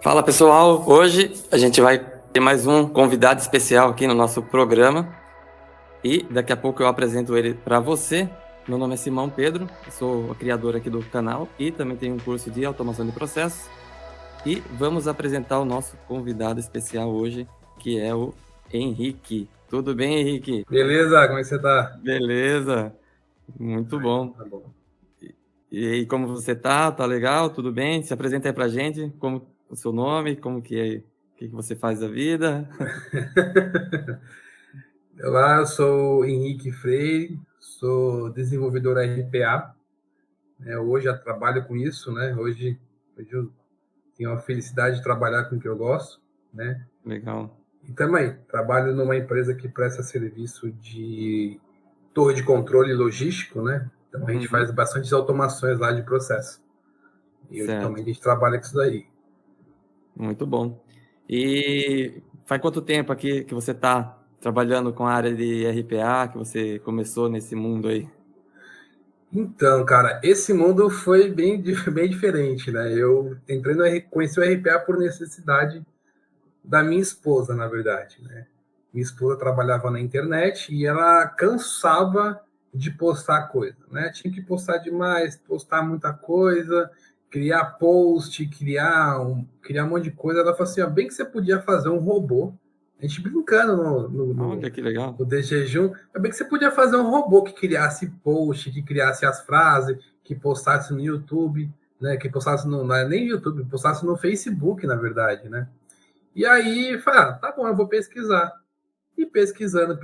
Fala pessoal, hoje a gente vai ter mais um convidado especial aqui no nosso programa e daqui a pouco eu apresento ele para você. Meu nome é Simão Pedro, sou o criador aqui do canal e também tenho um curso de automação de processos. E vamos apresentar o nosso convidado especial hoje, que é o Henrique. Tudo bem, Henrique? Beleza, como é que você tá? Beleza, muito bom. Tá bom. E aí, como você tá? Tá legal? Tudo bem? Se apresenta aí pra gente, como o seu nome, como que é, o que você faz da vida? Olá, eu sou Henrique Freire, sou desenvolvedor RPA. Hoje eu trabalho com isso, né? Hoje eu tenho a felicidade de trabalhar com o que eu gosto, né? Legal. E também trabalho numa empresa que presta serviço de torre de controle logístico, né? Então a gente faz bastante automações lá de processo. E hoje Certo. também a gente trabalha com isso daí. Muito bom. E faz quanto tempo aqui que você está trabalhando com a área de RPA, que você começou nesse mundo aí? Então, cara, esse mundo foi bem diferente, né? Eu entrei conheci o RPA por necessidade da minha esposa, na verdade, né? Minha esposa trabalhava na internet e ela cansava de postar coisa, né? Tinha que postar demais, postar muita coisa, criar post, criar um monte de coisa. Ela falou assim, ó, bem que você podia fazer um robô, a gente brincando Olha que legal. no The Jejum, é bem que você podia fazer um robô que criasse post, que criasse as frases, que postasse no YouTube, né? Que postasse não é nem no YouTube, postasse no Facebook, na verdade, né? E aí, falei, tá bom, eu vou pesquisar. E pesquisando,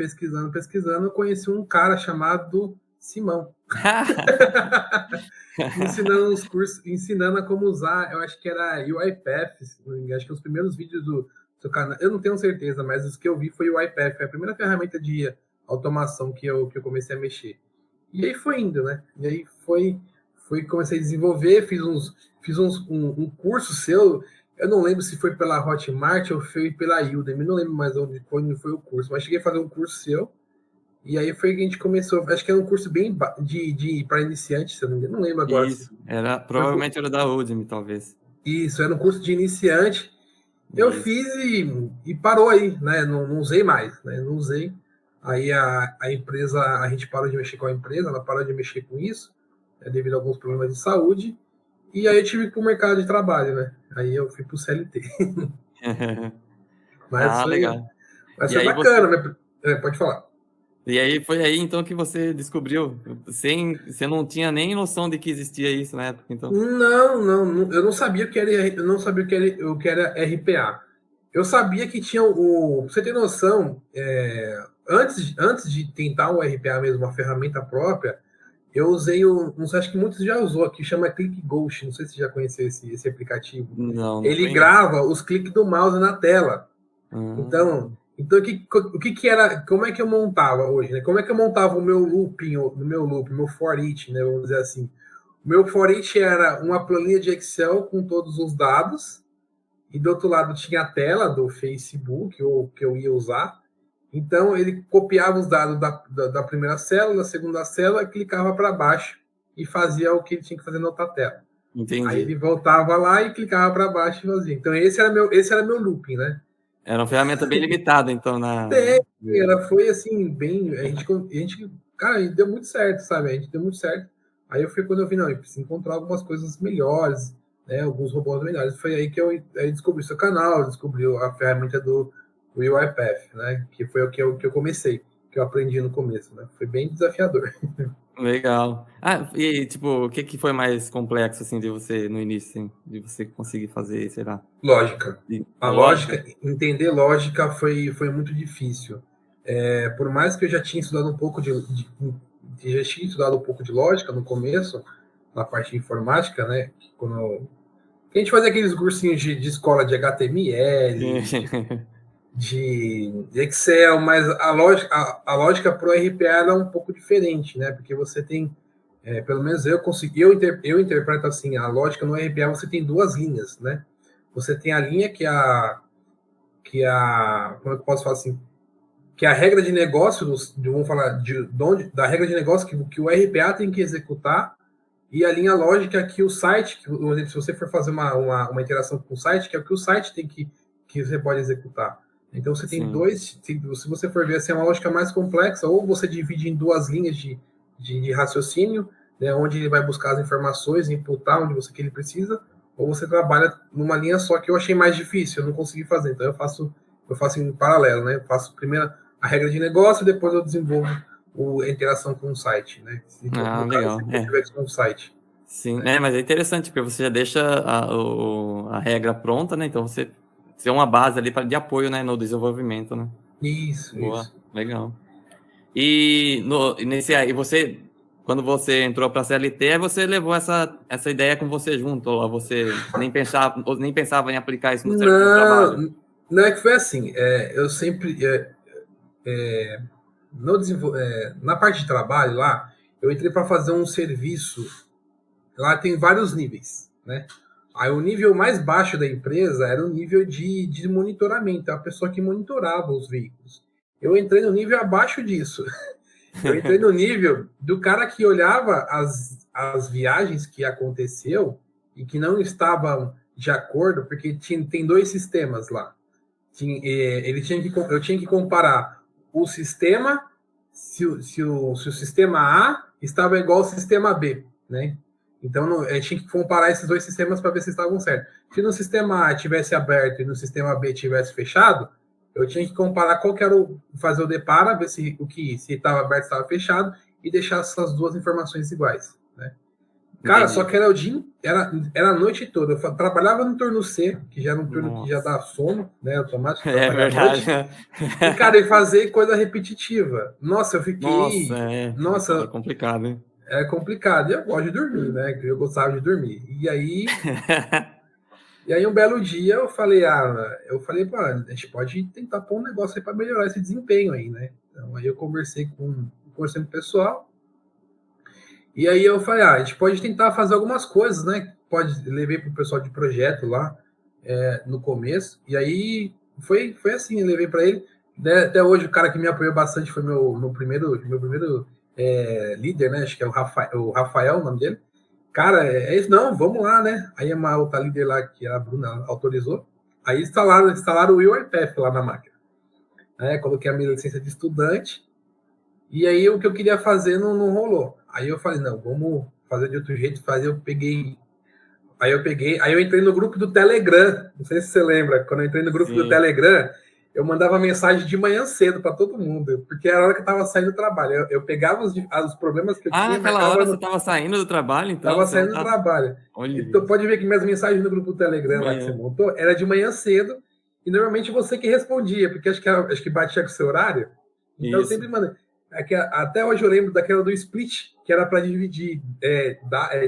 eu conheci um cara chamado Simão. Ensinando uns cursos, ensinando a como usar, eu acho que era UiPath, acho que os primeiros vídeos do seu canal, eu não tenho certeza, mas os que eu vi foi o UiPath, foi a primeira ferramenta de automação que eu comecei a mexer. E aí foi indo, né? E aí comecei a desenvolver, fiz um curso seu, eu não lembro se foi pela Hotmart ou foi pela Udemy, não lembro mais onde foi o curso, mas cheguei a fazer um curso seu, e aí foi que a gente começou, acho que era um curso bem para iniciantes, se eu não me engano, não lembro agora. Isso, provavelmente era da Udemy, talvez. Isso, era um curso de iniciante, eu fiz e parou aí, né? Não usei mais, né? Não usei. Aí a empresa, a gente parou de mexer com a empresa, ela parou de mexer com isso, né, devido a alguns problemas de saúde. E aí eu tive que ir para o mercado de trabalho, né? Aí eu fui para o CLT. Mas legal. foi bacana, pode falar. E aí foi aí então que você descobriu, você não tinha nem noção de que existia isso na época, então? Não, eu não sabia o que era, eu não sabia o que era RPA. Eu sabia que tinha pra você ter noção, antes de tentar o RPA mesmo, uma ferramenta própria, eu usei não sei, acho que muitos já usou aqui, chama ClickGhost, não sei se você já conheceu esse aplicativo. Não Ele conheço. grava os cliques do mouse na tela. Então o que era, como é que eu montava hoje, né? Como é que eu montava o meu looping, meu for each, né? Vamos dizer assim. O meu for each era uma planilha de Excel com todos os dados, e do outro lado tinha a tela do Facebook, ou que eu ia usar. Então ele copiava os dados da primeira célula, da segunda célula, clicava para baixo e fazia o que ele tinha que fazer na outra tela. Entendi. Aí ele voltava lá e clicava para baixo e fazia. Então esse era meu looping, né? Era uma ferramenta bem limitada, então, Ela foi assim, bem. A gente, cara, deu muito certo, sabe? A gente deu muito certo. Aí foi quando eu vi, não, eu preciso encontrar algumas coisas melhores, né? Alguns robôs melhores. Foi aí que eu descobri o seu canal, descobri a ferramenta do UiPath, né? Que foi o que eu comecei, que eu aprendi no começo, né? Foi bem desafiador. Legal. E tipo, o que foi mais complexo, assim, de você, no início, assim, de você conseguir fazer, sei lá? Lógica. A lógica? Entender lógica foi muito difícil. Por mais que eu já tinha estudado um pouco já tinha estudado um pouco de lógica no começo, na parte de informática, né? A gente fazia aqueles cursinhos de escola de HTML, de Excel, mas a lógica para o RPA é um pouco diferente, né? Porque você tem, pelo menos eu interpreto assim, a lógica no RPA você tem duas linhas, né? Você tem a linha como é que eu posso falar assim? Que é a regra de negócio, vamos falar da regra de negócio que o RPA tem que executar, E a linha lógica é que o site, se você for fazer uma interação com o site, que é o que o site tem que você pode executar. Então você tem dois, se você for ver assim, é uma lógica mais complexa, ou você divide em duas linhas de raciocínio, né, onde ele vai buscar as informações, imputar onde que ele precisa, ou você trabalha numa linha só, que eu achei mais difícil, eu não consegui fazer. Então eu faço em paralelo, né? Eu faço primeiro a regra de negócio, depois eu desenvolvo a interação com o site, né? Legal. Com o site. Sim, mas é interessante, porque você já deixa a regra pronta, né? Então você tem uma base ali de apoio, né, no desenvolvimento, né? Isso, Boa, isso. legal. E nesse aí, quando você entrou para a CLT, você levou essa ideia com você junto, ou você nem pensava em aplicar isso no trabalho? Não é que foi assim. Eu sempre na parte de trabalho lá, eu entrei para fazer um serviço. Lá tem vários níveis, né? Aí o nível mais baixo da empresa era o nível de monitoramento, é a pessoa que monitorava os veículos. Eu entrei no nível abaixo disso. Eu entrei no nível do cara que olhava as viagens que aconteceu e que não estavam de acordo, porque tem dois sistemas lá. Eu tinha que comparar o sistema, se o sistema A estava igual ao sistema B, né? Então, eu tinha que comparar esses dois sistemas para ver se estavam certos. Se no sistema A tivesse aberto e no sistema B tivesse fechado, eu tinha que comparar qual que era fazer o depara, ver se estava aberto estava fechado e deixar essas duas informações iguais, né? Cara, Entendi. só que era o dia, era a noite toda. Eu trabalhava no turno C, que já era um turno que já dá sono, né? Automático. É verdade. E, cara, e fazer coisa repetitiva. Nossa, eu fiquei. Nossa, é complicado, hein? É complicado. E eu gosto de dormir, né? Eu gostava de dormir. E aí um belo dia eu falei, pô, a gente pode tentar pôr um negócio aí para melhorar esse desempenho aí, né? Então aí eu conversei com o pessoal. E aí eu falei, a gente pode tentar fazer algumas coisas, né? Levei para o pessoal de projeto lá no começo. E aí foi assim, eu levei para ele. Até hoje o cara que me apoiou bastante foi meu primeiro líder, né? Acho que é o Rafael, o nome dele. Cara, é isso, não, vamos lá, né? Aí uma outra líder lá, que a Bruna autorizou. Aí instalaram o UiPath lá na máquina. Coloquei a minha licença de estudante. E aí o que eu queria fazer não rolou. Aí eu falei, não, vamos fazer de outro jeito. Aí eu entrei no grupo do Telegram. Não sei se você lembra, quando eu entrei no grupo do Telegram, eu mandava mensagem de manhã cedo para todo mundo, porque era a hora que eu estava saindo do trabalho. Eu pegava os problemas que eu tinha. Naquela hora você estava saindo do trabalho, então? Estava saindo do trabalho. Então pode ver que minhas mensagens no grupo do Telegram lá que você montou era de manhã cedo, e normalmente você que respondia, porque acho que batia com o seu horário. Então eu sempre mandei. Até hoje eu lembro daquela do split, que era para dividir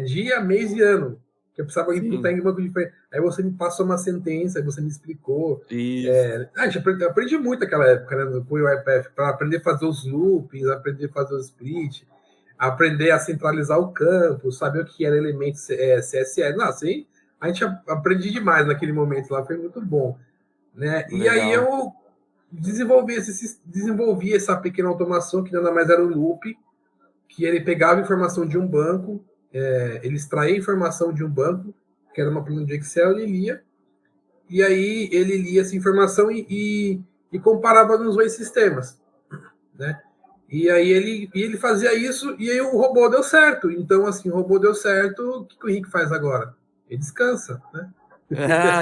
dia, mês e ano. Que eu precisava imputar em banco diferente. Aí você me passou uma sentença, aí você me explicou. Eu aprendi muito naquela época, né, com o UiPath, para aprender a fazer os loopings, aprender a fazer os split, aprender a centralizar o campo, saber o que era elemento CSS. Não, assim, a gente aprendi demais naquele momento lá, foi muito bom. Né? E aí eu desenvolvi essa pequena automação, que nada mais era um loop, que ele pegava informação de um banco, ele extraía informação de um banco, que era uma planilha de Excel, e lia. E aí ele lia essa informação e comparava nos dois sistemas. Né? E aí ele fazia isso, e aí o robô deu certo. Então, assim, o robô deu certo, o que o Henrique faz agora? Ele descansa, né?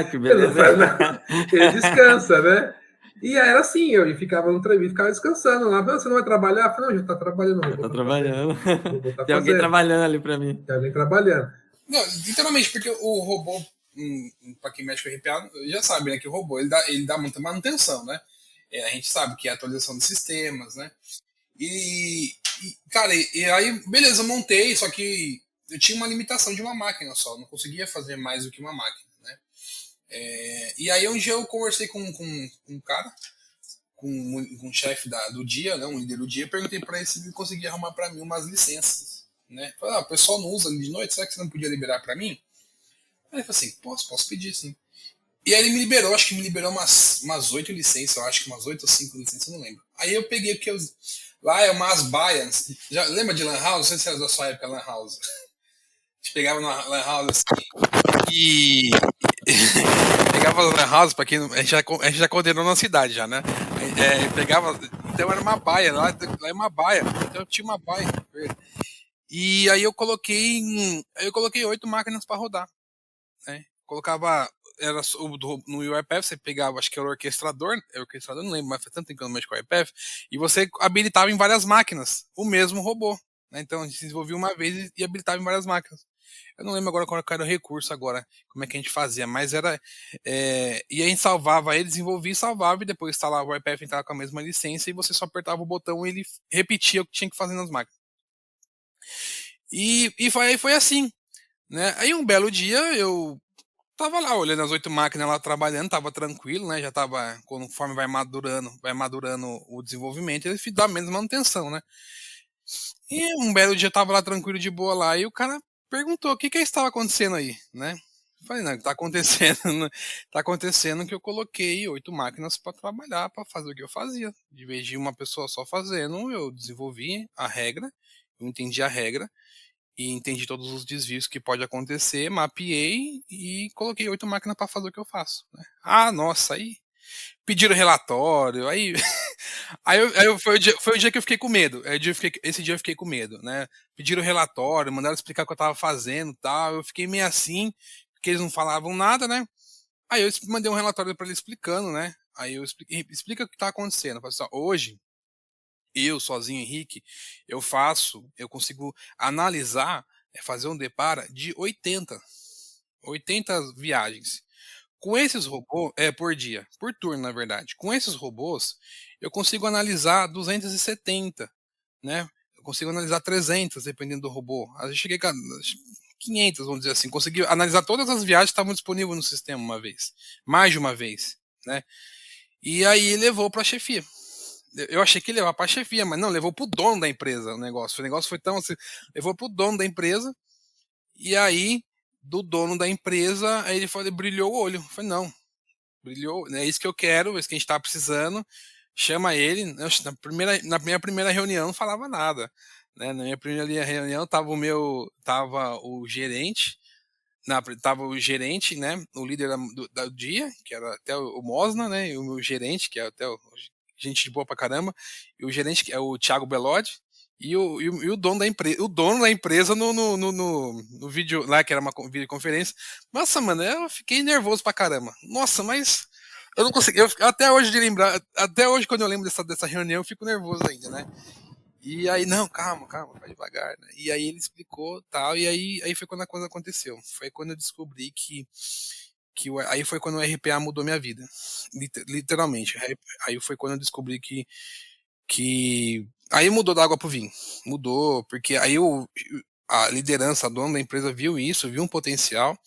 Que beleza. Ele descansa, né? E era assim, eu ficava no treino, ficava descansando lá. Você não vai trabalhar? Eu falei, não, já tá trabalhando. Tá trabalhando. Tem alguém trabalhando ali para mim. Tem alguém trabalhando. Não, literalmente, porque o robô, para quem mexe com RPA, já sabe, né, que o robô ele dá muita manutenção, né? A gente sabe que é a atualização dos sistemas, né? Cara, aí, beleza, eu montei, só que eu tinha uma limitação de uma máquina só, não conseguia fazer mais do que uma máquina, né? E aí um dia eu conversei com um cara, com um chefe do dia, né, um líder do dia, perguntei para ele se ele conseguia arrumar para mim umas licenças, né? Falei, o pessoal não usa de noite, será que você não podia liberar para mim? Aí ele falou assim, posso pedir, sim. E aí ele me liberou, acho que me liberou umas 8 licenças, eu acho que umas 8 ou 5 licenças, eu não lembro. Aí eu peguei, porque lá é umas baias, já lembra de Lan House? Não sei se é da sua época, Lan House. gente pegava na Lan House assim, e pegava na Lan House, pra quem não, a gente já condenou na cidade já, né? Pegava, então era uma baia, lá é uma baia, então eu tinha uma baia. E aí eu coloquei 8 máquinas para rodar, né? Colocava, era no UiPath, você pegava, acho que era o orquestrador, não lembro, mas faz tanto tempo que eu não mexo com o UiPath, e você habilitava em várias máquinas o mesmo robô, né? Então a gente desenvolvia uma vez e habilitava em várias máquinas. Eu não lembro agora qual era o recurso agora, como é que a gente fazia, mas era. E a gente salvava ele, desenvolvia e salvava, e depois instalava o UiPath, entrava com a mesma licença, e você só apertava o botão e ele repetia o que tinha que fazer nas máquinas. E foi assim, né? Aí um belo dia eu tava lá olhando as 8 máquinas lá trabalhando, tava tranquilo, né? Já tava, conforme vai madurando o desenvolvimento, ele dá menos manutenção, né? E um belo dia eu tava lá tranquilo de boa lá, e o cara perguntou o que estava acontecendo aí, né? Eu falei, não, tá acontecendo, tá acontecendo que eu coloquei 8 máquinas para trabalhar, para fazer o que eu fazia. De vez de uma pessoa só fazendo, eu desenvolvi a regra, eu entendi a regra, e entendi todos os desvios que pode acontecer, mapeei e coloquei 8 máquinas para fazer o que eu faço, né? Ah, nossa, aí pediram relatório, aí foi o dia que eu fiquei com medo. Esse dia eu fiquei com medo, né? Pediram relatório, mandaram explicar o que eu tava fazendo, tal. Eu fiquei meio assim, porque eles não falavam nada, né? Aí eu mandei um relatório para ele explicando, né? Aí eu explica o que tá acontecendo. Eu falei assim, ó, hoje eu sozinho, Henrique, eu consigo analisar, fazer um depara de 80 viagens. Com esses robôs, por dia, por turno, na verdade. Com esses robôs, eu consigo analisar 270, né? Eu consigo analisar 300, dependendo do robô. Às vezes cheguei a 500, vamos dizer assim. Consegui analisar todas as viagens que estavam disponíveis no sistema uma vez, mais de uma vez, né? E aí levou para a chefia. Eu achei que ia levar para a chefia, mas não, levou para o dono da empresa o negócio. O negócio foi tão assim, levou para o dono da empresa, e aí, do dono da empresa, aí ele falou, brilhou o olho. Eu falei, não, brilhou, é isso que eu quero, é isso que a gente está precisando. Chama ele. Na minha primeira reunião não falava nada, né? Na minha primeira reunião tava o gerente, tava o gerente, né? O líder do dia, que era até o Mosna, né? E o meu gerente, que é até gente de boa pra caramba, e o gerente, que é o Thiago Belodi, e o dono da empresa no vídeo lá, que era uma videoconferência. Nossa, mano, eu fiquei nervoso pra caramba. Nossa, mas eu não consegui. Até hoje de lembrar, até hoje, quando eu lembro dessa reunião, eu fico nervoso ainda, né? E aí, não, calma, vai devagar, né? E aí ele explicou tal, e aí foi quando a coisa aconteceu. Foi quando eu descobri aí foi quando o RPA mudou minha vida. Literalmente. Aí foi quando eu descobri que aí mudou da água pro vinho. Mudou, porque aí a liderança, a dona da empresa viu isso, viu um potencial,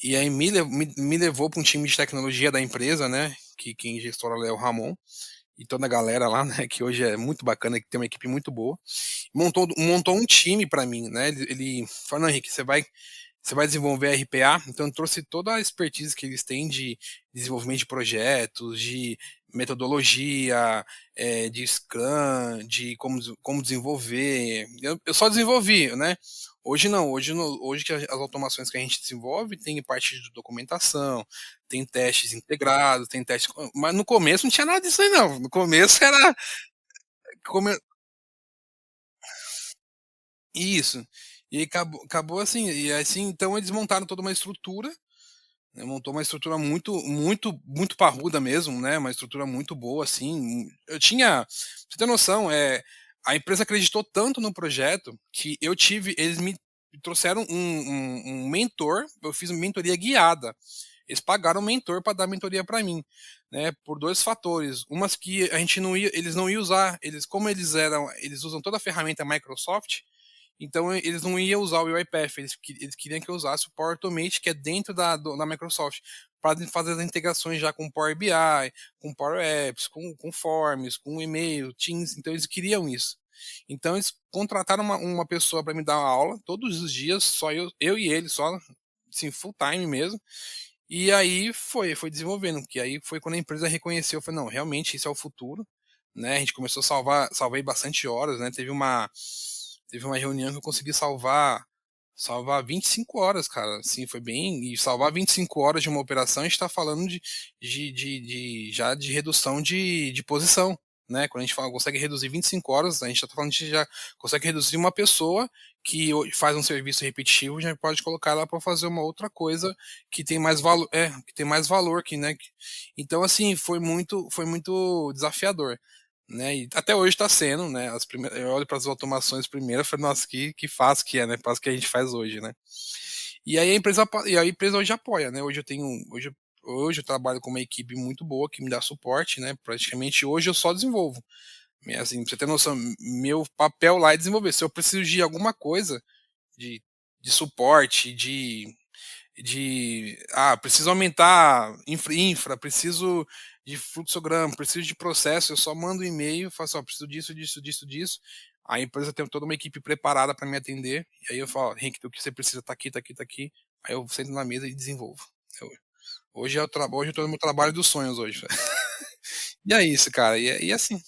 e aí me levou para um time de tecnologia da empresa, né? Que quem gestora é o Ramon, e toda a galera lá, né? Que hoje é muito bacana, que tem uma equipe muito boa. Montou um time para mim, né? Ele falou, não, Henrique, você vai desenvolver RPA, então eu trouxe toda a expertise que eles têm de desenvolvimento de projetos, de metodologia, de Scrum, de como desenvolver. Eu só desenvolvi, né? Hoje não, hoje que as automações que a gente desenvolve tem parte de documentação, tem testes integrados, tem testes. Mas no começo não tinha nada disso aí, não. No começo era. Isso. E aí acabou assim, e assim, então eles montaram toda uma estrutura, né, montou uma estrutura muito, muito, muito parruda mesmo, né? Uma estrutura muito boa, assim. Eu tinha, pra você ter noção, a empresa acreditou tanto no projeto que eles me trouxeram um mentor, eu fiz uma mentoria guiada. Eles pagaram um mentor para dar mentoria para mim, né? Por dois fatores. Umas que a gente não ia, eles não iam usar, como eles usam toda a ferramenta Microsoft, então eles não iam usar o UiPath, eles queriam que eu usasse o Power Automate, que é dentro da Microsoft, para fazer as integrações já com Power BI, com Power Apps, com Forms, com e-mail, Teams, então eles queriam isso. Então eles contrataram uma pessoa para me dar uma aula todos os dias, só eu e ele, só assim, full time mesmo. E aí foi desenvolvendo, que aí foi quando a empresa reconheceu, foi não, realmente isso é o futuro, né? A gente começou a salvei bastante horas, né? Teve uma reunião que eu consegui salvar salvar 25 horas, cara. Assim, foi bem. E salvar 25 horas de uma operação, a gente está falando já de redução de posição. Né? Quando a gente consegue reduzir 25 horas, a gente já está falando de já consegue reduzir uma pessoa que faz um serviço repetitivo, já pode colocar ela para fazer uma outra coisa que tem mais valor, que tem mais valor que, né? Então, assim, foi muito desafiador. Né? E até hoje está sendo, né? Eu olho para as automações primeiro e falo, nossa, que fácil que é, né? Fácil que a gente faz hoje, né? E aí a empresa hoje apoia, né? Hoje eu trabalho com uma equipe muito boa que me dá suporte, né? Praticamente hoje eu só desenvolvo. Assim, pra você ter noção, meu papel lá é desenvolver. Se eu preciso de alguma coisa de, de suporte, preciso aumentar preciso de fluxograma, preciso de processo, eu só mando um e-mail, faço, preciso disso. A empresa tem toda uma equipe preparada para me atender, e aí eu falo, Henrique, o que você precisa tá aqui. Aí eu sento na mesa e desenvolvo. Hoje eu tô no meu trabalho dos sonhos hoje. E é isso, cara. E assim.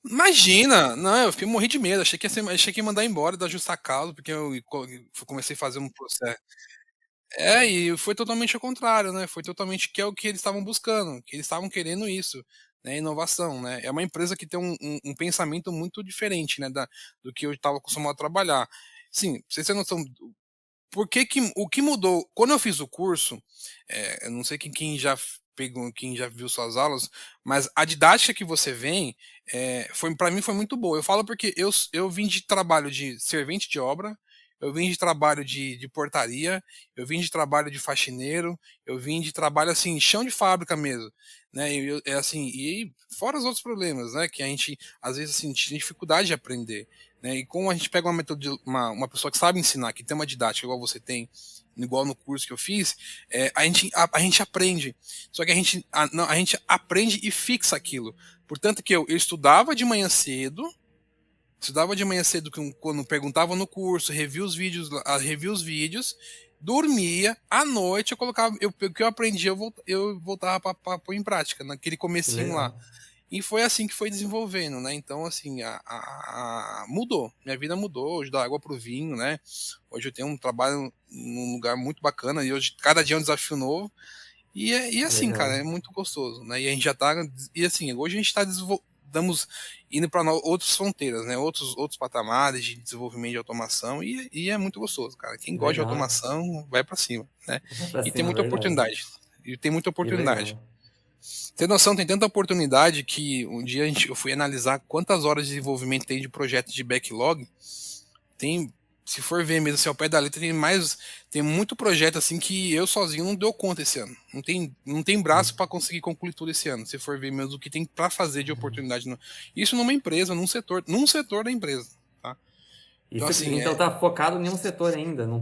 Imagina! Não, eu fiquei morri de medo. Achei que ia mandar embora da justa causa, porque eu comecei a fazer um processo. E foi totalmente ao contrário, né? Foi totalmente que é o que eles estavam buscando, que eles estavam querendo isso, né? Inovação, né? É uma empresa que tem um pensamento muito diferente, né? Do que eu estava acostumado a trabalhar. Sim, pra vocês terem noção, o que mudou? Quando eu fiz o curso, eu não sei quem já pegou, quem já viu suas aulas, mas a didática que você vem, para mim foi muito boa. Eu falo porque eu vim de trabalho de servente de obra, eu vim de trabalho de portaria, eu vim de trabalho de faxineiro, eu vim de trabalho assim, chão de fábrica mesmo, né? Assim, e fora os outros problemas, né? Que a gente às vezes assim, tinha dificuldade de aprender. Né? E como a gente pega uma pessoa que sabe ensinar, que tem uma didática igual você tem, igual no curso que eu fiz, a gente aprende. Só que a gente aprende e fixa aquilo. Portanto, que eu estudava de manhã cedo quando perguntava no curso, revia os vídeos, dormia, à noite eu colocava, o que eu aprendi eu voltava para pôr em prática, naquele comecinho lá. Legal. E foi assim que foi desenvolvendo, né? Então, assim, mudou. Minha vida mudou. Hoje dá água pro vinho, né? Hoje eu tenho um trabalho num lugar muito bacana e hoje cada dia é um desafio novo. E assim, cara, Legal. é muito gostoso, né? E a gente já tá. E assim, hoje a gente tá estamos indo para outras fronteiras, né? Outros patamares de desenvolvimento de automação e é muito gostoso, cara. Quem gosta de Legal. automação vai para cima, né? Vai pra E tem cima, muita verdade. oportunidade. E tem muita Que oportunidade. legal. Tem noção, tem tanta oportunidade que um dia eu fui analisar quantas horas de desenvolvimento tem de projetos de backlog. Tem, se for ver mesmo assim, ao pé da letra, tem muito projeto assim que eu sozinho não deu conta esse ano. Não tem braço para conseguir concluir tudo esse ano. Se for ver mesmo o que tem para fazer de oportunidade. Isso numa empresa, num setor da empresa. Tá? Então assim, Então tá focado em um setor ainda, não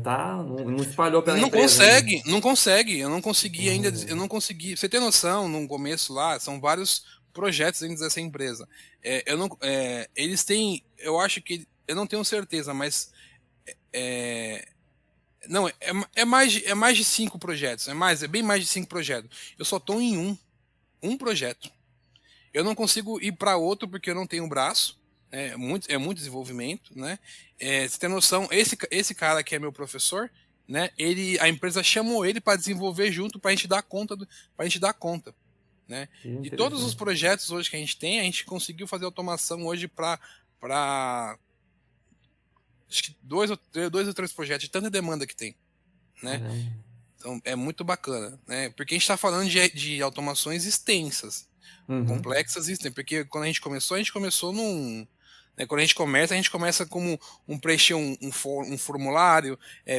espalhou pela não empresa ainda. consegue, não consegue. Eu não consegui ainda, eu Hum, não consegui. Você tem noção, no começo lá, são vários projetos dentro dessa empresa. Eles têm, eu acho que, eu não tenho certeza, mas é, não, é mais de 5 projetos, é bem mais de 5 projetos. Eu só estou em um projeto. Eu não consigo ir para outro porque eu não tenho braço. É muito desenvolvimento, né? Você tem noção? Esse cara que é meu professor, né? A empresa chamou ele para desenvolver junto para a gente dar conta, para a gente dar conta, né? que De todos os interessante. projetos hoje que a gente conseguiu fazer automação hoje para acho que dois ou três projetos de tanta demanda que tem, né? Caramba. Então é muito bacana, né? Porque a gente está falando de automações extensas, Uhum. complexas e porque quando a gente começou né, quando a gente começa como preencher um formulário,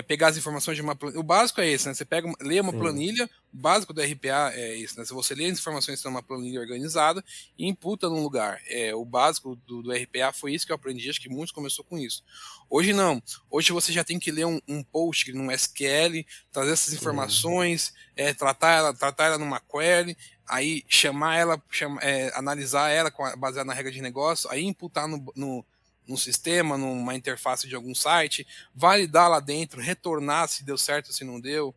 pegar as informações de uma planilha. O básico é esse, né? Você lê uma Sim. planilha, o básico do RPA é isso, né? Se você lê as informações numa planilha organizada e imputa num lugar. O básico do RPA foi isso que eu aprendi, acho que muitos começou com isso. Hoje não. Hoje você já tem que ler um post num SQL, trazer essas Legal. informações, tratar ela numa query, aí chamar ela, analisar ela baseada na regra de negócio, aí imputar no sistema, numa interface de algum site, validar lá dentro, retornar se deu certo ou se não deu.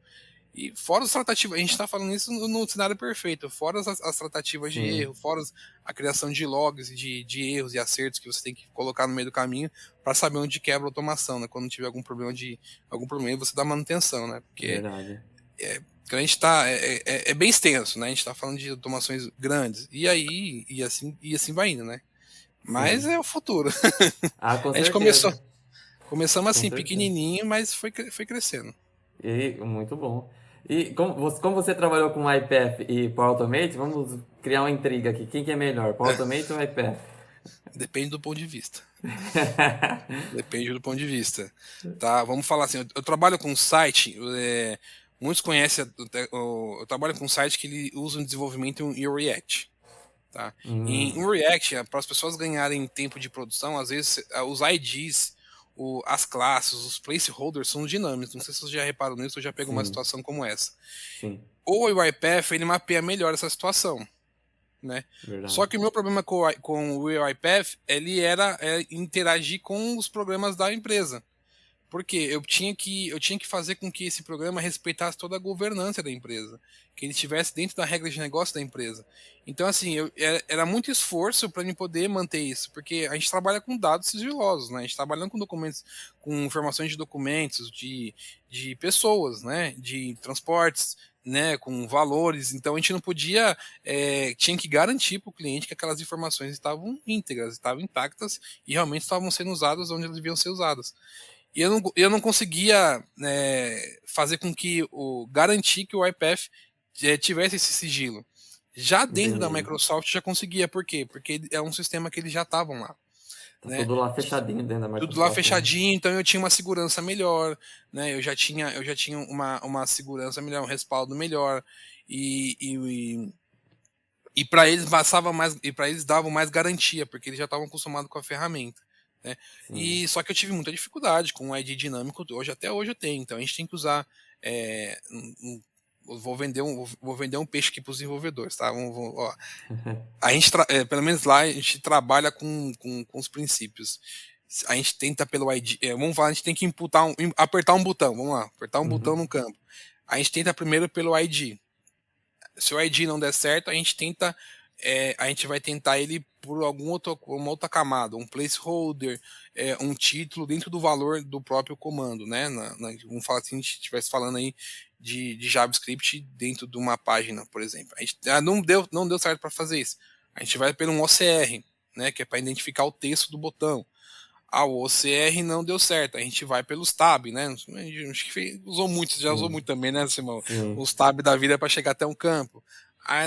E fora as tratativas, a gente está falando isso no cenário perfeito, fora as tratativas de erro, fora a criação de logs de erros e acertos que você tem que colocar no meio do caminho para saber onde quebra a automação, né? Quando tiver algum problema você dá manutenção, né? Porque Verdade. a gente está é bem extenso, né? A gente está falando de automações grandes e aí e assim vai indo, né? Mas é o futuro. Com A gente certeza. começamos assim Com certeza. pequenininho, mas foi crescendo. E muito bom. E como você trabalhou com iPath e Power Automate, vamos criar uma intriga aqui. Quem que é melhor, Power Automate ou iPath? Depende do ponto de vista. Depende do ponto de vista. Tá? Vamos falar assim, eu trabalho com um site, muitos conhecem, eu trabalho com um site que ele usa um desenvolvimento em React. Tá? Em React, para as pessoas ganharem tempo de produção, às vezes os IDs, as classes, os placeholders são dinâmicos. Não sei se você já reparou nisso ou já pegou uma situação como essa. Sim. O UiPath, ele mapeia melhor essa situação. Né? Só que o meu problema com o UiPath, ele era interagir com os programas da empresa. Porque eu tinha que fazer com que esse programa respeitasse toda a governança da empresa, que ele estivesse dentro da regra de negócio da empresa. Então, assim, era muito esforço para mim poder manter isso, porque a gente trabalha com dados sigilosos, né? A gente trabalha com documentos, com informações de documentos, de pessoas, né? De transportes, né? Com valores. Então, a gente não podia, tinha que garantir para o cliente que aquelas informações estavam íntegras, estavam intactas e realmente estavam sendo usadas onde elas deviam ser usadas. E eu não conseguia fazer com que garantir que o iPath tivesse esse sigilo. Já dentro da Microsoft já conseguia. Por quê? Porque é um sistema que eles já estavam lá. Tá né? tudo lá fechadinho dentro da Microsoft. Tudo lá fechadinho, então eu tinha uma segurança melhor, né? Eu já tinha uma segurança melhor, um respaldo melhor. E para eles passava mais, e para eles davam mais garantia, porque eles já estavam acostumados com a ferramenta. Né? E só que eu tive muita dificuldade com o ID dinâmico, até hoje eu tenho, então a gente tem que usar vou vender um peixe aqui para os desenvolvedores, tá? Ó. A gente pelo menos lá a gente trabalha com os princípios. A gente tenta pelo ID, vamos falar, a gente tem que apertar um botão, vamos lá, apertar um botão no campo. A gente tenta primeiro pelo ID. Se o ID não der certo, a gente vai tentar ele por uma outra camada, um placeholder, um título dentro do valor do próprio comando, né? Vamos falar assim, a gente estivesse falando aí de JavaScript dentro de uma página, por exemplo. A gente não deu certo para fazer isso. A gente vai pelo um OCR, né? Que é para identificar o texto do botão. O OCR não deu certo, a gente vai pelos tab, né? Acho que usou muito também, né, Simão? Os tab da vida para chegar até um campo.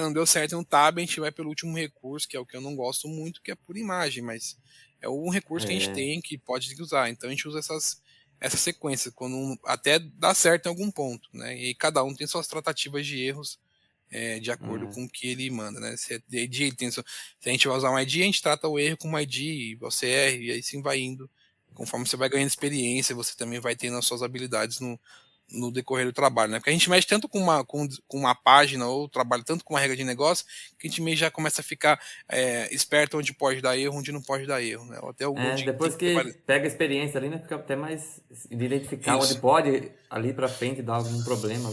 Não deu certo um tab, a gente vai pelo último recurso, que é o que eu não gosto muito, que é por imagem, mas é um recurso que a gente tem que pode usar. Então a gente usa essa sequência, quando até dá certo em algum ponto, né? E cada um tem suas tratativas de erros de acordo com o que ele manda, né? Se a gente vai usar um ID, a gente trata o erro com um ID, OCR, e aí sim vai indo. Conforme você vai ganhando experiência, você também vai tendo as suas habilidades no decorrer do trabalho, né? Porque a gente mexe tanto com uma página ou trabalha tanto com uma regra de negócio que a gente meio já começa a ficar esperto onde pode dar erro, onde não pode dar erro, né? Até depois que pega a experiência ali, né? Fica até mais de identificar onde pode ali para frente dar algum problema,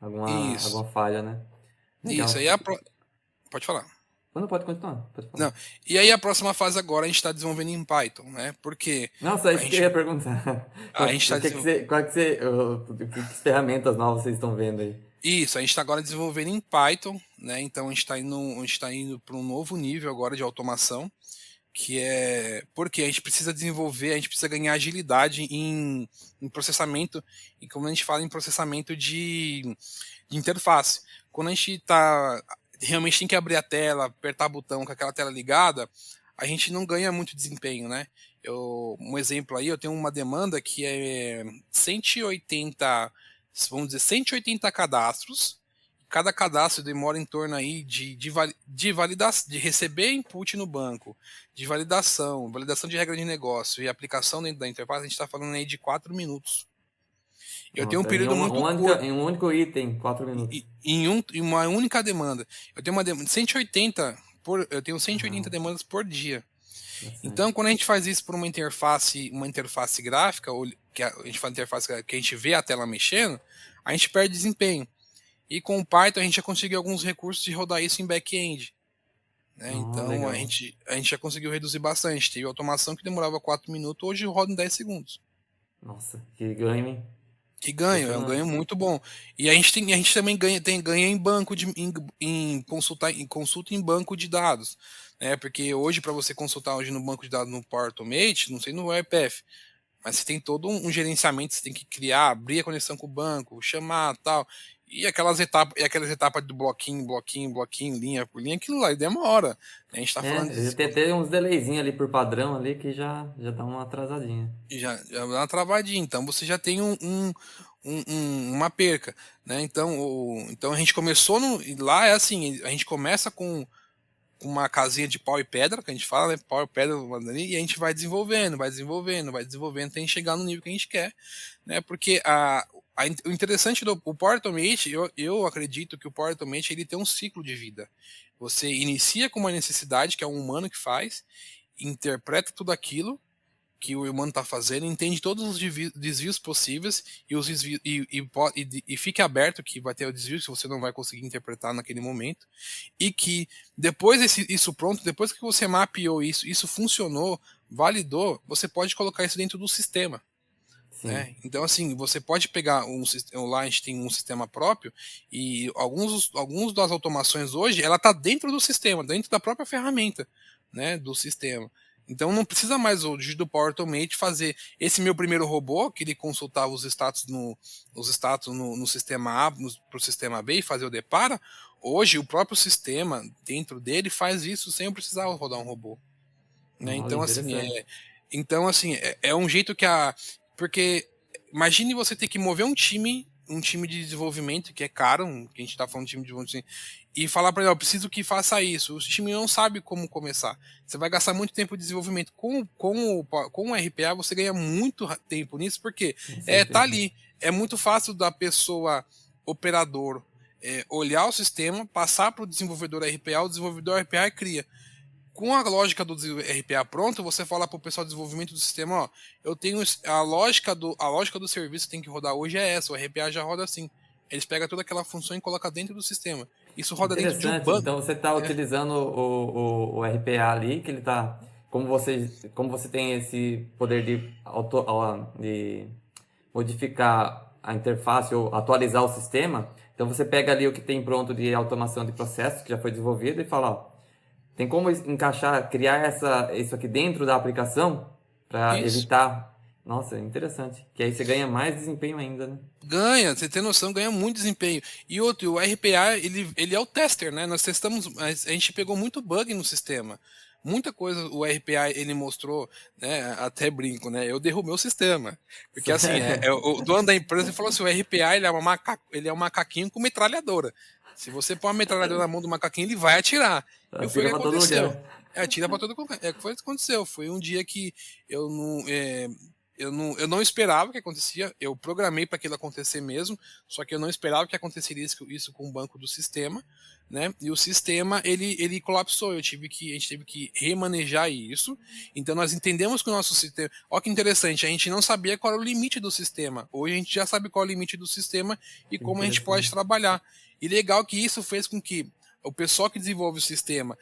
alguma falha, né? Legal. Isso aí pode falar. Não, pode continuar. Não. E aí a próxima fase agora a gente está desenvolvendo em Python, né? Porque nossa, isso que eu ia perguntar. Que ferramentas novas vocês estão vendo aí? Isso, a gente está agora desenvolvendo em Python, né? Então a gente está indo para um novo nível agora de automação, que é porque a gente precisa ganhar agilidade em processamento, e como a gente fala em processamento de interface. Quando a gente realmente tem que abrir a tela, apertar botão com aquela tela ligada, a gente não ganha muito desempenho, né? Um exemplo aí, eu tenho uma demanda que é 180, vamos dizer, 180 cadastros. Cada cadastro demora em torno aí de validação, de receber input no banco, de validação de regra de negócio e aplicação dentro da interface, a gente está falando aí de 4 minutos. Eu tenho um período muito curto. Em um único item, 4 minutos. Em uma única demanda. Eu tenho uma demanda de 180 demandas por dia. Então, quando a gente faz isso por uma interface gráfica, ou que a gente fala interface que a gente vê a tela mexendo, a gente perde desempenho. E com o Python a gente já conseguiu alguns recursos de rodar isso em back-end. Né? Então legal. a gente já conseguiu reduzir bastante. Teve automação que demorava 4 minutos, hoje roda em 10 segundos. Nossa, que ganho, hein? Que ganho, é um ganho muito bom. E a gente também ganha em banco em consulta em banco de dados. Né? Porque hoje, para você consultar hoje no banco de dados no Power Automate, não sei no WebPath, mas você tem todo um gerenciamento, você tem que criar, abrir a conexão com o banco, chamar tal. E aquelas etapas do bloquinho, linha por linha, aquilo lá demora. Né? A gente tá falando de. Tem até uns delayzinhos ali por padrão ali que já dá uma atrasadinha. Já dá uma travadinha, então você já tem uma perca. Né? Então a gente começou lá é assim, a gente começa com uma casinha de pau e pedra, que a gente fala, né? Pau e pedra, e a gente vai desenvolvendo, até chegar no nível que a gente quer, né? Porque o interessante do Power Automate, eu acredito que o Power Automate ele tem um ciclo de vida. Você inicia com uma necessidade, que é um humano que faz, interpreta tudo aquilo que o humano está fazendo, entende todos os desvios possíveis e fique aberto que vai ter o desvio que você não vai conseguir interpretar naquele momento, e que depois isso pronto, depois que você mapeou isso funcionou, validou, você pode colocar isso dentro do sistema. Né? Então, assim, você pode pegar lá a gente tem um sistema próprio e alguns das automações hoje, ela está dentro do sistema, dentro da própria ferramenta, né, do sistema. Então não precisa mais hoje do Power Automate fazer esse meu primeiro robô, que ele consultava os status no sistema A para o sistema B e fazer o depara. Hoje o próprio sistema dentro dele faz isso sem eu precisar rodar um robô. Né? Então assim, é um jeito porque imagine você ter que mover um time de desenvolvimento que é caro, que a gente está falando de time de desenvolvimento, e falar para ele, eu preciso que faça isso. O time não sabe como começar. Você vai gastar muito tempo de desenvolvimento. Com o RPA você ganha muito tempo nisso, porque tá ali. É muito fácil da pessoa operador olhar o sistema, passar para o desenvolvedor RPA, o desenvolvedor RPA cria. Com a lógica do RPA pronto, você fala para o pessoal de desenvolvimento do sistema, ó, eu tenho a lógica do serviço que tem que rodar hoje é essa, o RPA já roda assim. Eles pegam toda aquela função e colocam dentro do sistema. Isso roda dentro de um banco. Então você está utilizando o RPA ali, que ele está... Como você tem esse poder de modificar a interface ou atualizar o sistema, então você pega ali o que tem pronto de automação de processo, que já foi desenvolvido, e fala, ó, tem como encaixar, criar isso aqui dentro da aplicação para evitar... Nossa, interessante. Que aí você ganha mais desempenho ainda, né? Ganha, você tem noção, ganha muito desempenho. E o RPA, ele é o tester, né? Nós testamos, a gente pegou muito bug no sistema. Muita coisa o RPA ele mostrou, né? Até brinco, né? Eu derrubei o sistema. Porque assim, o dono da empresa falou assim, o RPA ele é um macaquinho com metralhadora. Se você pôr uma metralhadora na mão do macaquinho, ele vai atirar. E foi o que aconteceu. Atira pra todo lugar. Foi o que aconteceu. Foi um dia que eu não esperava que acontecia. Eu programei para aquilo acontecer mesmo, só que eu não esperava que aconteceria isso com o banco do sistema, né? E o sistema ele colapsou. A gente teve que remanejar isso. Então nós entendemos que o nosso sistema. Olha que interessante, a gente não sabia qual era o limite do sistema. Hoje a gente já sabe qual é o limite do sistema e como a gente pode trabalhar. E legal que isso fez com que o pessoal que desenvolve o sistema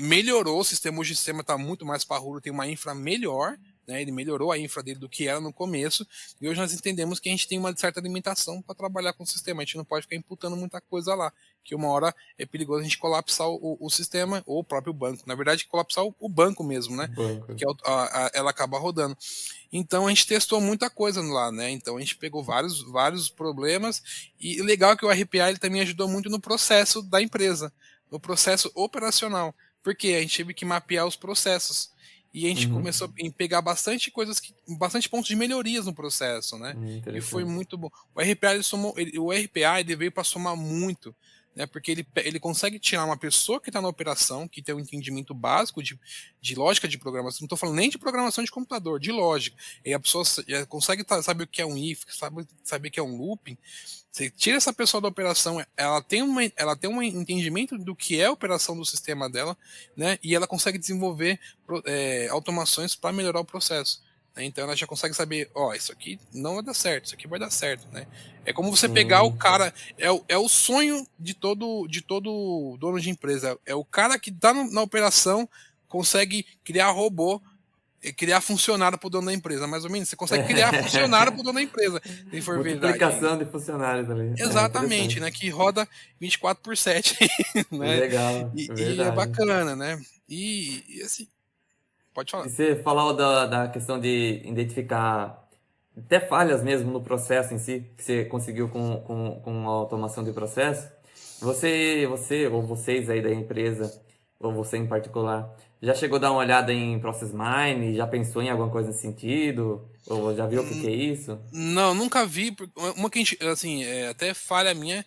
melhorou o sistema. Hoje o sistema está muito mais parrudo, tem uma infra melhor. Né, ele melhorou a infra dele do que era no começo, e hoje nós entendemos que a gente tem uma certa limitação para trabalhar com o sistema. A gente não pode ficar imputando muita coisa lá, que uma hora é perigoso a gente colapsar o sistema ou o próprio banco. Na verdade, colapsar o banco mesmo, né? Que ela acaba rodando. Então a gente testou muita coisa lá, né? Então a gente pegou vários problemas, e legal que o RPA ele também ajudou muito no processo da empresa, no processo operacional, porque a gente teve que mapear os processos. E a gente começou a pegar bastante pontos de melhorias no processo, né? E foi muito bom. O RPA ele veio para somar muito, né? Porque ele consegue tirar uma pessoa que está na operação, que tem um entendimento básico de lógica de programação. Não estou falando nem de programação de computador, de lógica. E a pessoa consegue saber o que é um if, saber o que é um looping. Você tira essa pessoa da operação, ela tem um entendimento do que é a operação do sistema dela, né? E ela consegue desenvolver automações para melhorar o processo. né? Então ela já consegue saber, isso aqui não vai dar certo, isso aqui vai dar certo, né? É como você pegar o cara, é o sonho de todo dono de empresa, é o cara que tá na operação, consegue criar robô, criar funcionário para o dono da empresa, mais ou menos. Você consegue criar funcionário para o dono da empresa, se for verdade. Multiplicação de funcionários ali. Exatamente, né? Que roda 24/7, né? Legal, E é bacana, né? E assim, pode falar. E você falou da questão de identificar até falhas mesmo no processo em si, que você conseguiu com a automação de processo. Você ou vocês aí da empresa, ou você em particular, já chegou a dar uma olhada em Process Mine? Já pensou em alguma coisa nesse sentido? Ou já viu o que é isso? Não, nunca vi. Uma que a gente, assim, até falha minha.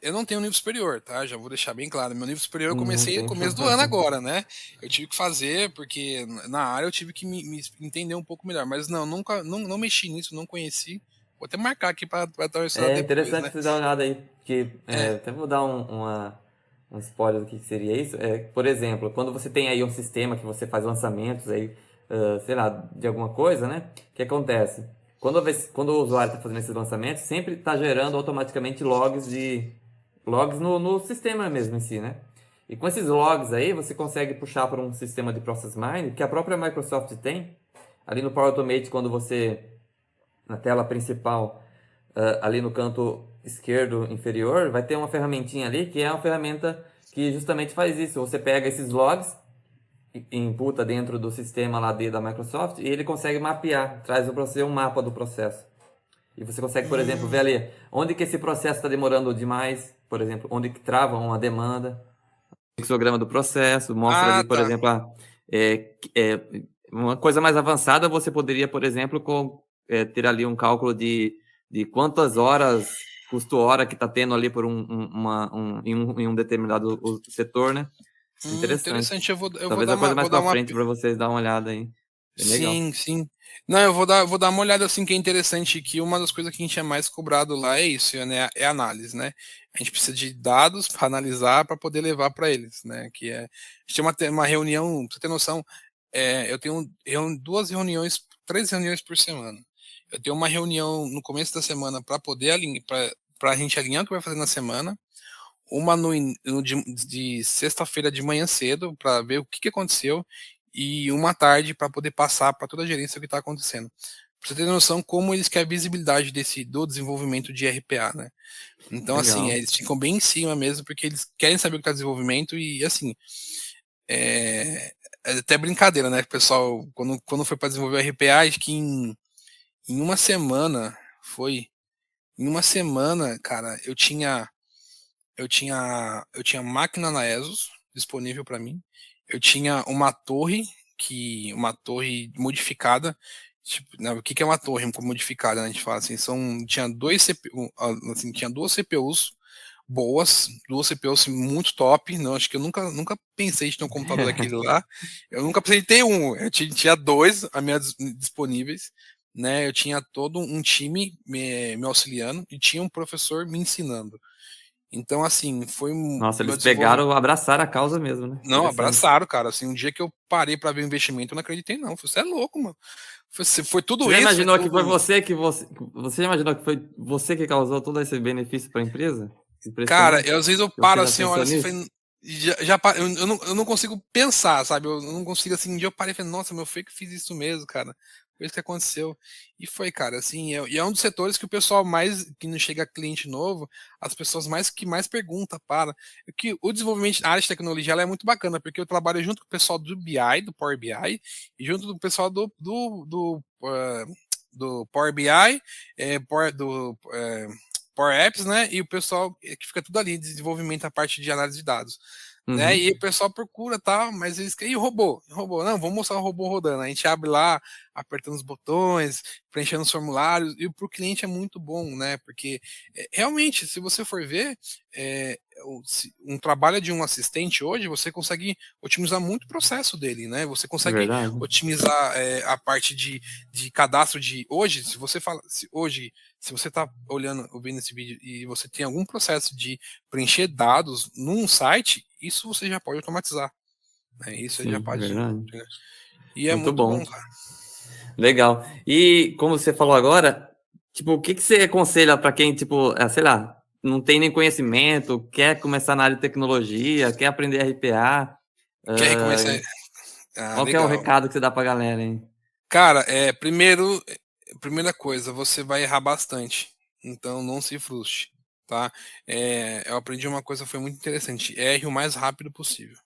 Eu não tenho nível superior, tá? Já vou deixar bem claro. Meu nível superior eu comecei no Tem começo do ano agora, né? Eu tive que fazer, porque na área eu tive que me entender um pouco melhor. Mas nunca não mexi nisso, não conheci. Vou até marcar aqui para dar uma estudada É depois, interessante né? você dar uma olhada aí, porque até vou dar um spoiler do que seria isso. Por exemplo, quando você tem aí um sistema que você faz lançamentos aí, sei lá, de alguma coisa, né? O que acontece? Quando o usuário está fazendo esses lançamentos, sempre está gerando automaticamente logs no sistema mesmo em si, né? E com esses logs aí, você consegue puxar para um sistema de Process Mining que a própria Microsoft tem. Ali no Power Automate, quando você, na tela principal, ali no canto esquerdo inferior, vai ter uma ferramentinha ali, que é uma ferramenta que justamente faz isso. Você pega esses logs, imputa dentro do sistema lá da Microsoft, e ele consegue mapear, traz para você um mapa do processo. E você consegue, por exemplo, ver ali onde que esse processo está demorando demais, por exemplo, onde que trava uma demanda, o fluxograma do processo, mostra ali, por Tá. exemplo, uma coisa mais avançada, você poderia, por exemplo, ter ali um cálculo de quantas horas, custo hora que está tendo ali por em um determinado setor, né? Interessante. Eu vou Talvez dar a coisa mais vou dar para uma. frente para vocês dar uma olhada aí. Bem legal. Sim. Não, eu vou dar uma olhada assim que é interessante, que uma das coisas que a gente é mais cobrado lá é isso, né? É análise, né? A gente precisa de dados para analisar para poder levar para eles, né? Que é, a gente tem uma reunião, pra você ter noção, eu tenho duas reuniões, 3 reuniões por semana. Eu tenho uma reunião no começo da semana para poder alinhar, para a gente alinhar o que vai fazer na semana, uma de sexta-feira de manhã cedo para ver o que aconteceu e uma tarde para poder passar para toda a gerência o que está acontecendo. Para você ter noção como eles querem a visibilidade do desenvolvimento de RPA, né? Então, assim, eles ficam bem em cima mesmo, porque eles querem saber o que está desenvolvimento e, assim, é até brincadeira, né? O pessoal, quando foi para desenvolver o RPA, acho que em uma semana, cara, eu tinha máquina na ESUS disponível para mim. Eu tinha uma torre modificada. Tipo, né, o que é uma torre modificada? Né? A gente fala assim, tinha duas CPUs boas, duas CPUs assim, muito top. Não, acho que eu nunca pensei em ter um computador daquele lá. Eu nunca pensei em ter um. Eu tinha dois a minha disponíveis. Né, eu tinha todo um time me auxiliando e tinha um professor me ensinando. Então, assim, foi Nossa, meu eles desenvolvimento. pegaram, abraçaram a causa mesmo, né? Não, Interessante. abraçaram, cara. Assim, um dia que eu parei para ver o investimento, eu não acreditei, não. Você é louco, mano. Foi tudo Você já isso, foi imaginou que foi tudo. você já imaginou que foi você que causou todo esse benefício para a empresa? Cara, Impressionante. às vezes eu Você paro já assim, olha pensou assim, nisso? eu não consigo pensar, sabe? Eu não consigo assim, um dia eu parei e falei, nossa, meu, foi que eu fiz isso mesmo, cara. Foi isso que aconteceu. E foi, cara, assim, e é um dos setores que o pessoal mais, que não chega cliente novo, as pessoas que mais perguntam para. Que o desenvolvimento, a área de tecnologia, ela é muito bacana, porque eu trabalho junto com o pessoal do BI, do Power BI, e junto do pessoal do Power BI, Power Apps, né? E o pessoal que fica tudo ali, desenvolvimento, a parte de análise de dados. Né? Uhum. E o pessoal procura, tá? Mas eles querem. E o robô? Robô? Não, vamos mostrar o robô rodando. A gente abre lá, apertando os botões, preenchendo os formulários, e para o cliente é muito bom, né? Porque realmente, se você for ver, um trabalho de um assistente hoje, você consegue otimizar muito o processo dele, né? Você consegue Verdade. otimizar a parte de cadastro de. Hoje, se você fala. Se você está ouvindo esse vídeo e você tem algum processo de preencher dados num site, isso você já pode automatizar. Né? Isso você já Sim, pode. verdade. E é Muito muito bom. bom, cara. Legal. E como você falou agora, tipo, o que que você aconselha para quem, tipo, sei lá, não tem nem conhecimento, quer começar na área de tecnologia, quer aprender RPA? Quer começar? Qual que é o Legal. recado que você dá pra galera, hein? Cara, primeira coisa, você vai errar bastante. Então não se frustre, tá? Eu aprendi uma coisa que foi muito interessante. Erre o mais rápido possível.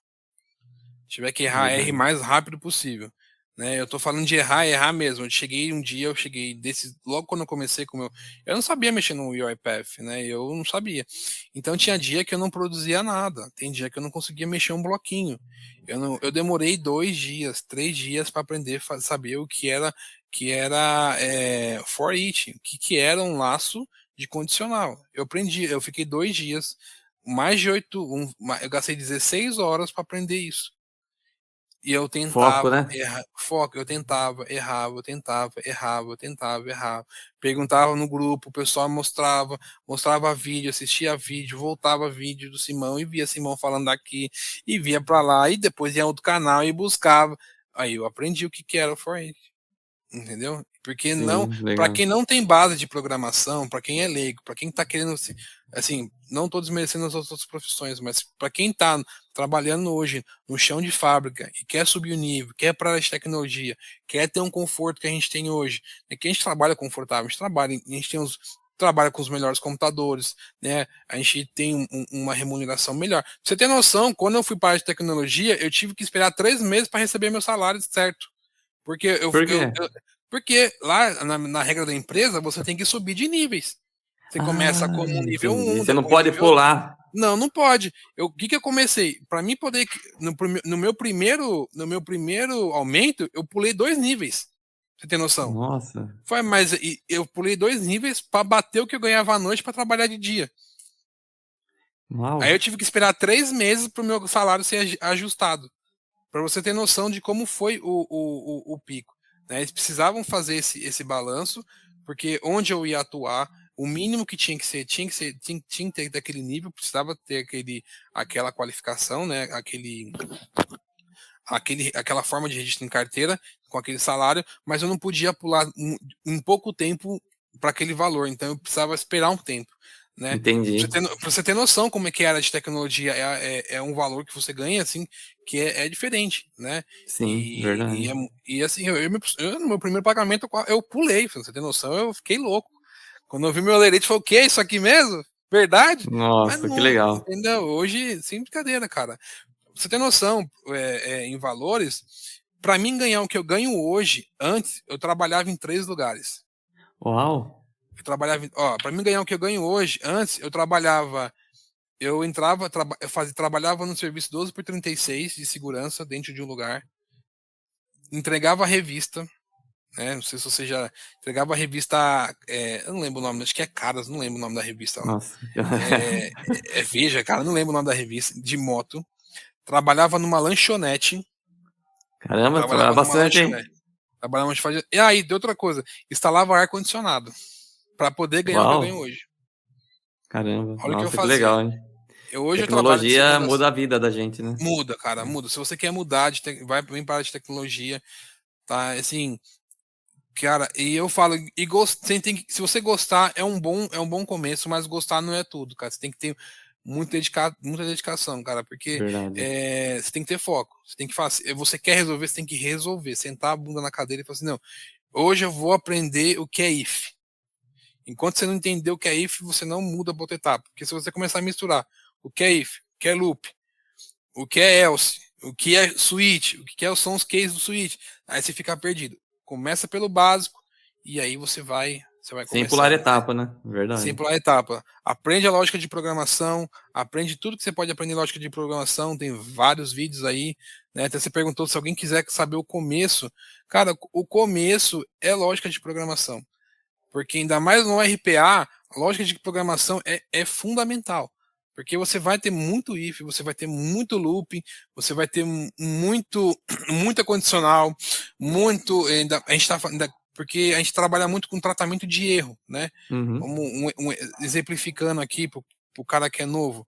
Se tiver que errar, erre o Verdade. mais rápido possível. Né? Eu tô falando de errar, errar mesmo. Eu cheguei logo quando eu comecei com o meu. Eu não sabia mexer no UiPath, né? Eu não sabia. Então tinha dia que eu não produzia nada. Tem dia que eu não conseguia mexer um bloquinho. Eu demorei 2 dias, 3 dias para aprender a saber o que era for each, que era um laço de condicional. Eu aprendi, eu fiquei 2 dias, mais de 8, eu gastei 16 horas para aprender isso. E eu Foco, tentava né? errar, foco, eu tentava, errava, eu tentava, errava, eu tentava, errava. Perguntava no grupo, o pessoal mostrava vídeo, assistia vídeo, voltava vídeo do Simão e via Simão falando aqui, e via pra lá, e depois ia outro canal e buscava. Aí eu aprendi o que era o For entendeu? Porque não, Sim, para legal. quem não tem base de programação, para quem é leigo, para quem está querendo assim, não estou desmerecendo as outras profissões, mas para quem está trabalhando hoje no chão de fábrica e quer subir o nível, quer para a tecnologia, quer ter um conforto que a gente tem hoje, é que a gente trabalha confortável, a gente tem trabalha com os melhores computadores, né? A gente tem uma remuneração melhor. Pra você ter noção, quando eu fui para a de tecnologia, eu tive que esperar 3 meses para receber meu salário certo. Porque Por quê? porque lá na regra da empresa você tem que subir de níveis. Você começa Ah, como nível entendi. 1, Você não depois pode nível. pular. Não, não pode. O que eu comecei? Para mim poder no meu primeiro aumento, eu pulei 2 níveis. Você tem noção? Nossa. Mas eu pulei 2 níveis para bater o que eu ganhava à noite para trabalhar de dia. Aí eu Uau. tive que esperar 3 meses para o meu salário ser ajustado. Para você ter noção de como foi o pico. Né? Eles precisavam fazer esse balanço, porque onde eu ia atuar, o mínimo que tinha que ter daquele nível, precisava ter aquela qualificação, né? Aquela forma de registro em carteira, com aquele salário, mas eu não podia pular em pouco tempo para aquele valor, então eu precisava esperar um tempo. Né? Entendi. Pra você ter noção como é que a área de tecnologia é um valor que você ganha, assim, que é diferente, né? Sim, verdade. Assim, no meu primeiro pagamento eu pulei, pra você ter noção, eu fiquei louco. Quando eu vi meu lerite, eu falei, o que? Isso aqui mesmo? Verdade? Mas Nossa, que não, legal. entendeu? Hoje, sem brincadeira, cara. Pra você ter noção, em valores, para mim ganhar o que eu ganho hoje, antes, eu trabalhava em 3 lugares. Uau. Para mim ganhar o que eu ganho hoje, antes eu entrava, trabalhava no serviço 12x36 de segurança dentro de um lugar, entregava a revista, né? Não sei se você já entregava a revista, eu não lembro o nome, acho que é Caras, não lembro o nome da revista lá. Nossa. Veja, cara, não lembro o nome da revista, de moto. Trabalhava numa lanchonete. Caramba, trabalha Trabalhava numa bastante, lanchonete. hein? Trabalhava onde fazia. E aí, de outra coisa, instalava ar-condicionado para poder ganhar o que eu ganho Uau. hoje. Caramba. Olha o que eu Nossa, que fazia. legal, hein? Hoje eu trabalho de Tecnologia segunda. muda a vida da gente, né? Muda, cara, muda. Se você quer mudar, vai bem para a área de tecnologia, tá? Assim, cara, e eu falo, se você gostar, é um bom começo, mas gostar não é tudo, cara. Você tem que ter muita dedicação, cara, porque Verdade. você tem que ter foco. Você tem que fazer. Você quer resolver, você tem que resolver. Sentar a bunda na cadeira e falar assim, não, hoje eu vou aprender o que é if. Enquanto você não entender o que é if, você não muda a outra etapa. Porque se você começar a misturar o que é if, o que é loop, o que é else, o que é switch, são os cases do switch, aí você fica perdido. Começa pelo básico e aí você vai Sem pular começando, né? etapa, né? Sem Verdade. pular etapa. Aprende a lógica de programação, aprende tudo que você pode aprender em lógica de programação, tem vários vídeos aí, né? Até você perguntou se alguém quiser saber o começo. Cara, o começo é lógica de programação. Porque ainda mais no RPA, a lógica de programação é fundamental. Porque você vai ter muito if, você vai ter muito looping, você vai ter muita condicional, a gente tá, porque a gente trabalha muito com tratamento de erro, né? Uhum. Como exemplificando aqui para o cara que é novo,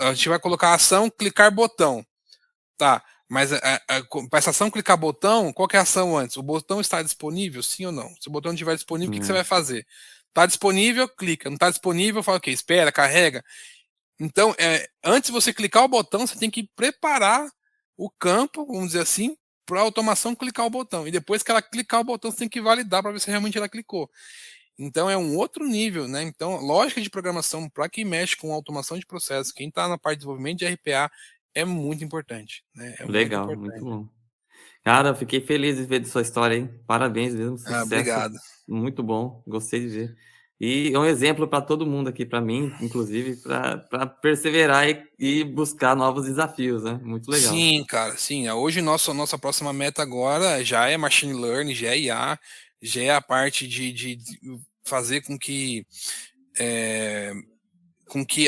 a gente vai colocar ação, clicar botão, tá? Mas para essa ação clicar botão, qual que é a ação antes? O botão está disponível, sim ou não? Se o botão não estiver disponível, o que você vai fazer? Está disponível, clica. Não está disponível, fala o quê? Espera, carrega. Então, antes de você clicar o botão, você tem que preparar o campo, vamos dizer assim, para a automação clicar o botão. E depois que ela clicar o botão, você tem que validar para ver se realmente ela clicou. Então é um outro nível, né? Então, lógica de programação, para quem mexe com automação de processos, quem está na parte de desenvolvimento de RPA, é muito importante, né? É muito Legal, muito importante. bom. Cara, eu fiquei feliz de ver de sua história, hein? Parabéns mesmo, Ah, sucesso. obrigado. Muito bom, gostei de ver. E é um exemplo para todo mundo aqui, para mim, inclusive, para perseverar e buscar novos desafios, né? Muito legal. Sim, cara, sim. Hoje nossa próxima meta agora já é machine learning, já é IA, já é a parte de fazer com que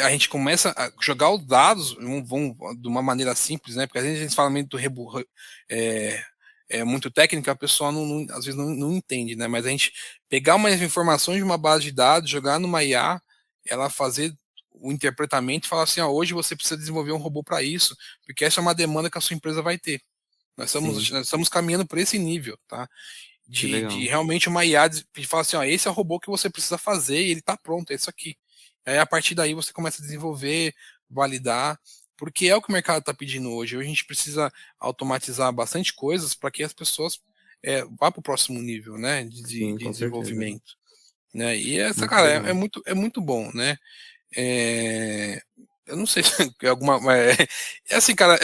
a gente comece a jogar os dados vão de uma maneira simples, né? Porque às vezes a gente fala muito muito técnica, a pessoa às vezes não entende, né? Mas a gente pegar umas informações de uma base de dados, jogar numa IA, ela fazer o interpretamento e falar assim, ó, hoje você precisa desenvolver um robô para isso, porque essa é uma demanda que a sua empresa vai ter. Nós Sim, estamos caminhando por esse nível, tá? que De legal. realmente uma IA de falar assim, ó, esse é o robô que você precisa fazer e ele está pronto, é isso aqui. Aí a partir daí você começa a desenvolver, validar, porque é o que o mercado está pedindo hoje. Hoje a gente precisa automatizar bastante coisas para que as pessoas vá para o próximo nível, né, Sim, de com certeza. desenvolvimento, né? E essa, Muito cara, legal. é muito bom, né? Eu não sei se é alguma. É assim, cara,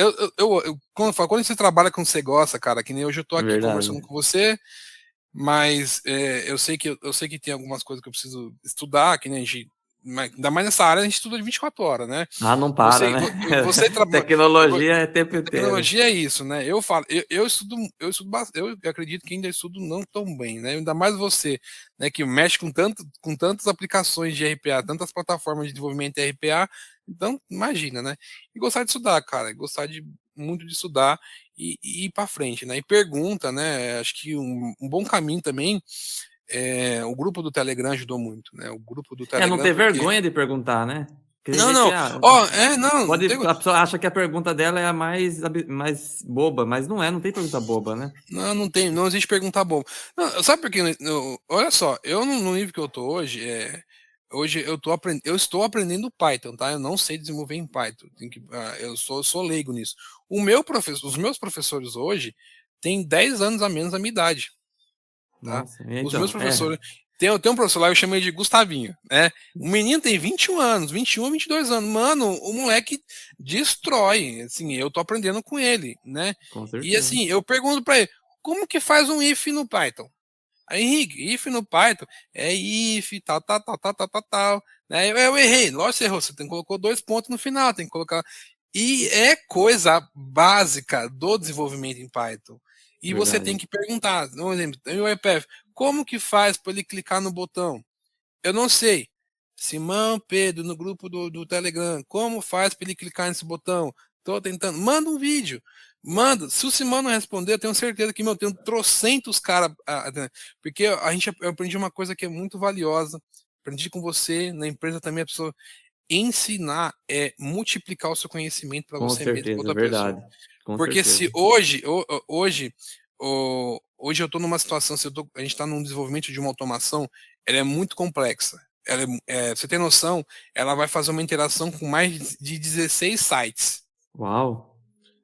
quando quando você trabalha com o que você gosta, cara, que nem hoje eu tô É aqui verdade. conversando com você, mas eu sei que tem algumas coisas que eu preciso estudar, que nem a gente. Ainda mais nessa área a gente estuda de 24 horas, né? Ah, não para, Você, né? você trabalha. Tecnologia é tempo inteiro. Tecnologia é isso, né? Eu falo, eu estudo eu acredito que ainda estudo não tão bem, né? Ainda mais você, né, que mexe com tantas aplicações de RPA, tantas plataformas de desenvolvimento de RPA, então imagina, né? E gostar de estudar, cara, gostar de muito de estudar e ir para frente, né? E pergunta, né? Acho que um bom caminho também o grupo do Telegram ajudou muito, né? O grupo do É, não Telegram, ter porque vergonha de perguntar, né? Porque tem não, gente que não, ó, não pode, tem. a pessoa acha que a pergunta dela é a mais boba, mas não é, não tem pergunta boba, né? Não tem, não existe pergunta boa. Não, sabe por quê? Olha só, eu no nível que eu tô hoje, hoje eu estou aprendendo Python, tá? Eu não sei desenvolver em Python. Eu sou leigo nisso. Os meus professores hoje têm 10 anos a menos da minha idade, tá? Nossa, Os meus então, professores. Tem um professor lá, eu chamei de Gustavinho, né? O menino tem 21 anos, 21, 22 anos. Mano, o moleque destrói. Assim, eu tô aprendendo com ele, né? com E certeza. assim, eu pergunto para ele, como que faz um if no Python? Aí, Henrique, if no Python é if, tal, tal, tal, tal, tal, tal, tal. Né? Eu errei, lógico que você errou, você colocou 2 pontos no final, tem que colocar. E é coisa básica do desenvolvimento em Python. E você tem Verdade. que perguntar, por exemplo, tem o IPF, como que faz para ele clicar no botão? Eu não sei. Simão, Pedro, no grupo do Telegram, como faz para ele clicar nesse botão? Tô tentando. Manda um vídeo. Manda. Se o Simão não responder, eu tenho certeza que, meu, tem trocentos caras. Porque eu aprendi uma coisa que é muito valiosa. Aprendi com você, na empresa também, a pessoa ensinar é multiplicar o seu conhecimento para Com você mesmo, para certeza, outra pessoa. verdade. Com Porque se certeza. hoje eu estou numa situação, a gente está num desenvolvimento de uma automação, ela é muito complexa. Você tem noção, ela vai fazer uma interação com mais de 16 sites. Uau,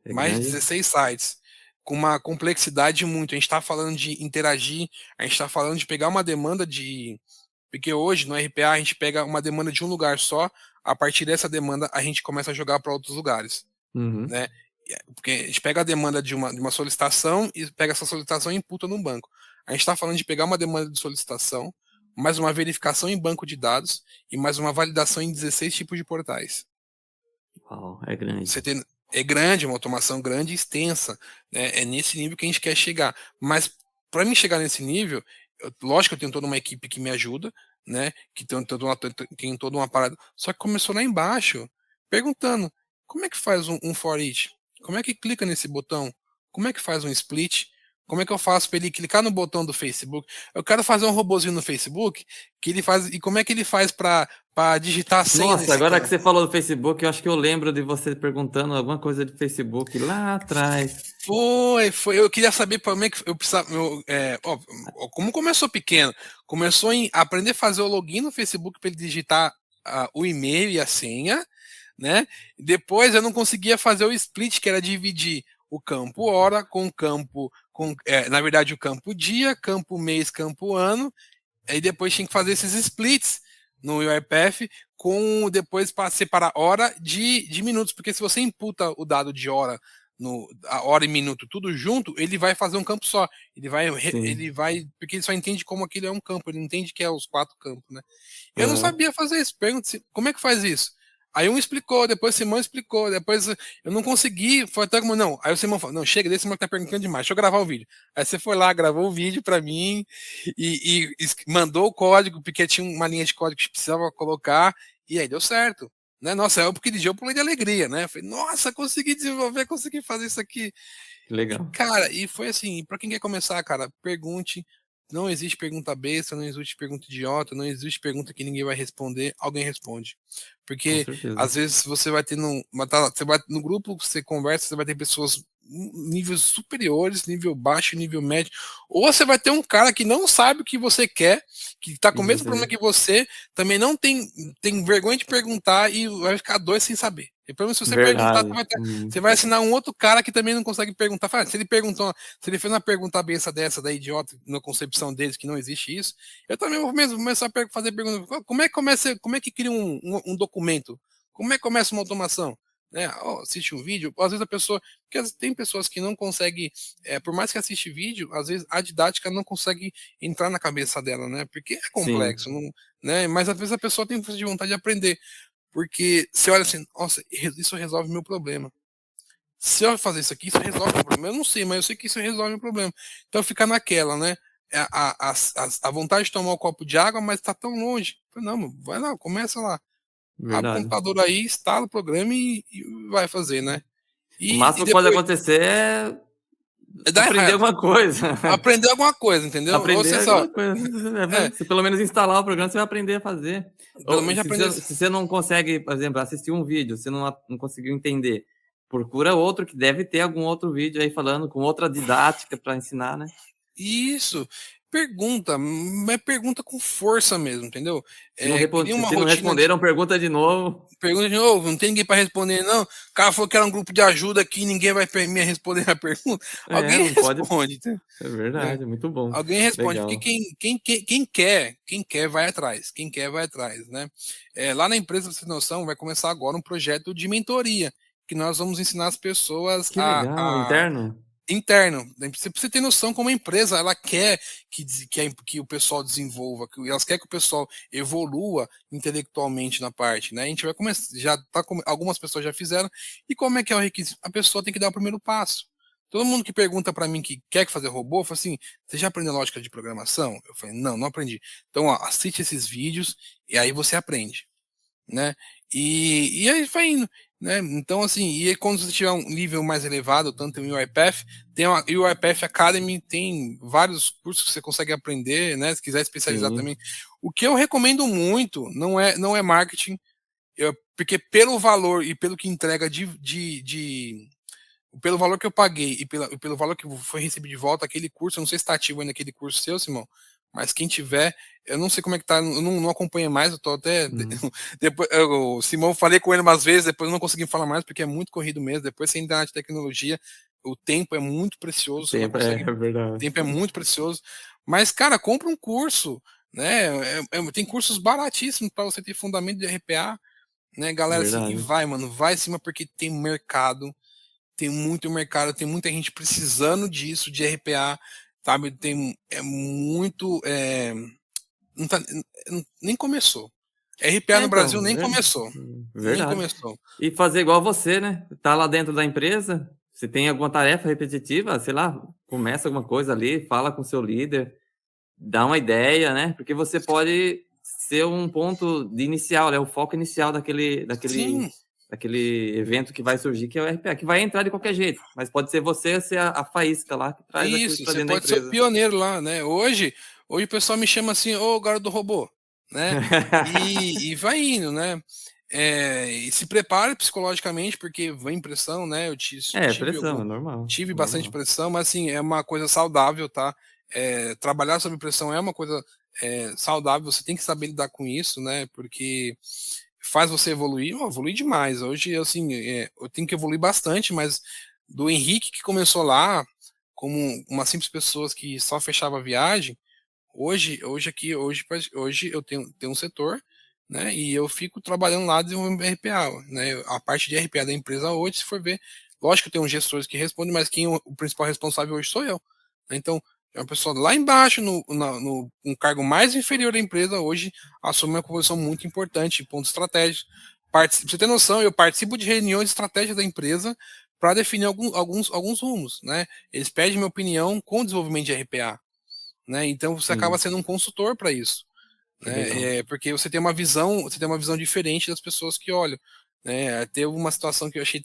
é Mais de grande. 16 sites. Com uma complexidade muito. A gente está falando de interagir, a gente está falando de pegar uma demanda de. Porque hoje no RPA a gente pega uma demanda de um lugar só, a partir dessa demanda a gente começa a jogar para outros lugares, Uhum. né? Porque a gente pega a demanda de uma solicitação e pega essa solicitação e imputa num banco. A gente está falando de pegar uma demanda de solicitação, mais uma verificação em banco de dados e mais uma validação em 16 tipos de portais. Uau, é grande. Você tem, é grande, uma automação grande e extensa. Né? É nesse nível que a gente quer chegar. Mas para mim chegar nesse nível, lógico que eu tenho toda uma equipe que me ajuda, né? Que tem toda uma parada. Só que começou lá embaixo, perguntando como é que faz um for each? Como é que clica nesse botão? Como é que faz um split? Como é que eu faço para ele clicar no botão do Facebook? Eu quero fazer um robozinho no Facebook que ele faz. E como é que ele faz para digitar a senha Nossa, nesse agora cara? que você falou do Facebook, eu acho que eu lembro de você perguntando alguma coisa de Facebook lá atrás. Foi. Eu queria saber como é que eu precisava. Como começou pequeno, começou em aprender a fazer o login no Facebook para ele digitar o e-mail e a senha, né? Depois eu não conseguia fazer o split, que era dividir o campo hora com o campo, na verdade, o campo dia, campo mês, campo ano. Aí depois tinha que fazer esses splits no UiPath depois para separar hora de minutos, porque se você imputa o dado de hora a hora e minuto tudo junto, ele vai fazer um campo só. Ele vai, porque ele só entende como aquele é um campo, ele não entende que é os 4 campos, né? Eu não sabia fazer isso. Pergunta como é que faz isso? Aí um explicou, depois o Simão explicou, depois eu não consegui, foi até como, não. Aí o Simão falou, não, chega desse, Simão que tá perguntando demais, deixa eu gravar o vídeo. Aí você foi lá, gravou o vídeo para mim e mandou o código, porque tinha uma linha de código que precisava colocar, e aí deu certo. Né? Nossa, eu porque de dia eu pulei de alegria, né? Falei, nossa, consegui desenvolver, consegui fazer isso aqui. Legal. E, cara, e foi assim, para quem quer começar, cara, pergunte. Não existe pergunta besta, não existe pergunta idiota, não existe pergunta que ninguém vai responder, alguém responde. Porque às vezes você vai ter você vai no grupo, você conversa, você vai ter pessoas níveis superiores, nível baixo, nível médio, ou você vai ter um cara que não sabe o que você quer, que tá com o mesmo problema que você, também não tem vergonha de perguntar e vai ficar dois sem saber. E pelo menos se você perguntar, você vai assinar um outro cara que também não consegue perguntar. Se ele perguntou, se ele fez uma pergunta besta dessa, da idiota, na concepção deles, que não existe isso, eu também vou mesmo começar a fazer pergunta. Como é que cria um documento? Como é que começa uma automação? Né? Assiste um vídeo, às vezes a pessoa. Porque tem pessoas que não conseguem, por mais que assiste vídeo, às vezes a didática não consegue entrar na cabeça dela, né? Porque é complexo, não, né? Mas às vezes a pessoa tem vontade de aprender. Porque você olha assim, nossa, isso resolve meu problema. Se eu fazer isso aqui, isso resolve o problema. Eu não sei, mas eu sei que isso resolve o problema. Então fica naquela, né? A vontade de tomar um copo de água, mas tá tão longe. Não, vai lá, começa lá. Abre o computador aí, instala o programa e vai fazer, né? O máximo que pode acontecer é aprender alguma coisa. Aprender alguma coisa, entendeu? Aprender alguma coisa. Se pelo menos instalar o programa, você vai aprender a fazer. Pelo menos se você não consegue, por exemplo, assistir um vídeo, você não conseguiu entender, procura outro que deve ter algum outro vídeo aí falando com outra didática para ensinar, né? Isso. Pergunta, mas pergunta com força mesmo, entendeu? Se não responderam, pergunta de novo. Pergunta de novo, não tem ninguém para responder, não. O cara falou que era um grupo de ajuda aqui, ninguém vai me responder a pergunta. Alguém responde. É verdade, muito bom. Alguém responde, porque quem quer, vai atrás. Quem quer, vai atrás, né? Lá na empresa, pra você ter noção, vai começar agora um projeto de mentoria, que nós vamos ensinar as pessoas que legal, interno. Você precisa ter noção como a empresa ela quer que o pessoal desenvolva, elas querem que o pessoal evolua intelectualmente na parte, né? A gente vai começar, algumas pessoas já fizeram, e como é que é o requisito? A pessoa tem que dar o primeiro passo. Todo mundo que pergunta para mim que quer fazer robô, fala assim, você já aprendeu lógica de programação? Eu falei, não aprendi. Então, assiste esses vídeos e aí você aprende, né? E aí vai indo. Né? Então, assim, e aí, quando você tiver um nível mais elevado, tanto em UiPath, tem a UiPath Academy, tem vários cursos que você consegue aprender, né? Se quiser especializar também. O que eu recomendo muito não é marketing, porque pelo valor e pelo que entrega pelo valor que eu paguei e pelo valor que foi recebido de volta, aquele curso, eu não sei se está ativo ainda aquele curso seu, Simão, mas quem tiver, eu não sei como é que tá, eu não acompanho mais, eu tô até. Depois, o Simão, falei com ele umas vezes, depois eu não consegui falar mais, porque é muito corrido mesmo. Depois, sem internet de tecnologia, o tempo é muito precioso. É verdade. O tempo é muito precioso. Mas, cara, compra um curso, né? Tem cursos baratíssimos para você ter fundamento de RPA, né, galera? Assim, e vai cima, porque tem mercado, tem muito mercado, tem muita gente precisando disso, de RPA. Sabe, muito. Nem começou. RPA no Brasil nem começou. Verdade. Nem começou. E fazer igual você, né? Tá lá dentro da empresa, se tem alguma tarefa repetitiva, sei lá, começa alguma coisa ali, fala com o seu líder, dá uma ideia, né? Porque você pode ser um ponto de inicial, né? O foco inicial daquele aquele evento que vai surgir, que é o RPA, que vai entrar de qualquer jeito, mas pode ser você ser a faísca lá que traz aquilo Isso, para você dentro da pode ser o empresa. pioneiro lá, né? Hoje o pessoal me chama assim, ô garoto do robô, né? E vai indo, né? E se prepare psicologicamente, porque vem pressão, né? Eu Pressão, é normal. tive bastante Normal. pressão, mas assim, é uma coisa saudável, tá? Trabalhar sob pressão é uma coisa saudável, você tem que saber lidar com isso, né? Porque faz você evoluir, evoluir demais. Hoje, assim, eu tenho que evoluir bastante, mas do Henrique que começou lá, como uma simples pessoa que só fechava a viagem, hoje eu tenho um setor, né? E eu fico trabalhando lá desenvolvendo RPA, né? A parte de RPA da empresa hoje, se for ver, lógico que eu tenho gestores que respondem, mas o principal responsável hoje sou eu, né? Então, é uma pessoa lá embaixo, no um cargo mais inferior da empresa, hoje assume uma posição muito importante, ponto estratégico. Pra você ter noção, eu participo de reuniões de estratégia da empresa para definir alguns rumos, né? Eles pedem minha opinião com o desenvolvimento de RPA, né? Então você acaba Sim, sendo um consultor para isso, que legal. né? Porque você tem uma visão diferente das pessoas que olham, né? Teve uma situação que eu achei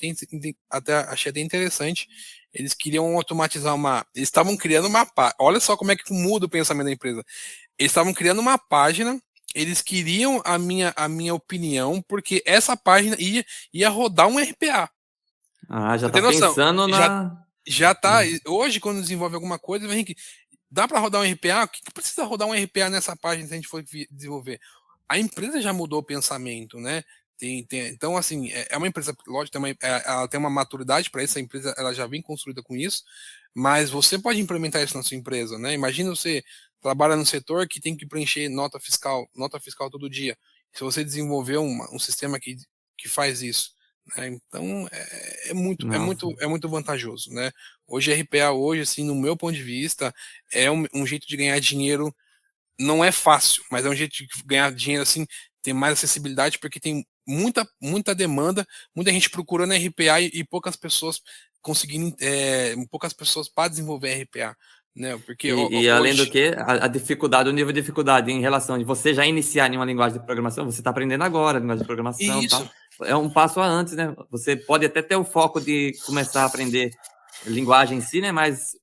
até interessante. Eles queriam automatizar eles estavam criando olha só como é que muda o pensamento da empresa. Eles estavam criando uma página. Eles queriam a minha opinião, porque essa página ia rodar um RPA. Já Você tá tem noção? pensando Já tá. Hoje, quando desenvolve alguma coisa, Henrique, dá para rodar um RPA? O que precisa rodar um RPA nessa página se a gente for desenvolver? A empresa já mudou o pensamento, né? Então, assim, é uma empresa, lógico, ela tem uma maturidade para isso, a empresa ela já vem construída com isso, mas você pode implementar isso na sua empresa, né? Imagina você trabalha no setor que tem que preencher nota fiscal todo dia. Se você desenvolver um sistema que faz isso, né? Então, Nossa. é muito vantajoso, né? Hoje, RPA, hoje, assim, no meu ponto de vista, é um jeito de ganhar dinheiro. Não é fácil, mas é um jeito de ganhar dinheiro, assim, ter mais acessibilidade, porque tem muita demanda, muita gente procurando RPA e poucas pessoas conseguindo, poucas pessoas para desenvolver RPA, né? Porque E além do hoje. que, a dificuldade, o nível de dificuldade em relação de você já iniciar em uma linguagem de programação, você está aprendendo agora a linguagem de programação e Isso. tal. É um passo a antes, né? Você pode até ter o foco de começar a aprender linguagem em si, né? Mas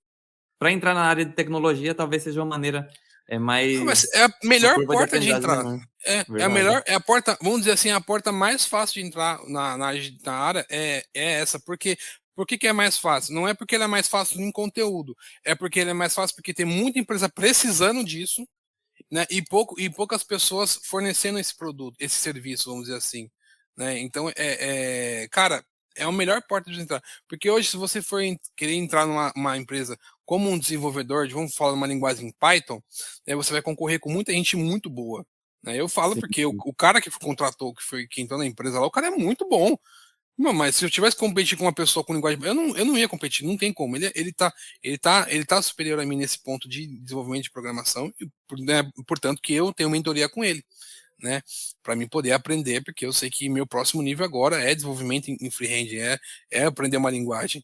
para entrar na área de tecnologia, talvez seja uma maneira Não, mas mais. é a Uma melhor curva de porta de aprendizagem entrada. menor. É a Verdade. melhor, é a porta, vamos dizer assim, a porta mais fácil de entrar na área é essa. Porque por que é mais fácil? Não é porque ela é mais fácil em conteúdo, é porque ela é mais fácil porque tem muita empresa precisando disso, né? E poucas pessoas fornecendo esse produto, esse serviço, vamos dizer assim, né? Então cara, é a melhor porta de entrar, porque hoje se você for querer entrar numa uma empresa como um desenvolvedor, vamos falar uma linguagem em Python, né, você vai concorrer com muita gente muito boa, né? Eu falo Sim, porque o, sim. o cara que contratou, que entrou na empresa lá, o cara é muito bom. Não, mas se eu tivesse que competir com uma pessoa com linguagem, eu não ia competir, não tem como. Ele tá superior a mim nesse ponto de desenvolvimento de programação, e, né, portanto que eu tenho mentoria com ele, né, para mim poder aprender, porque eu sei que meu próximo nível agora é desenvolvimento em freehand, é aprender uma linguagem,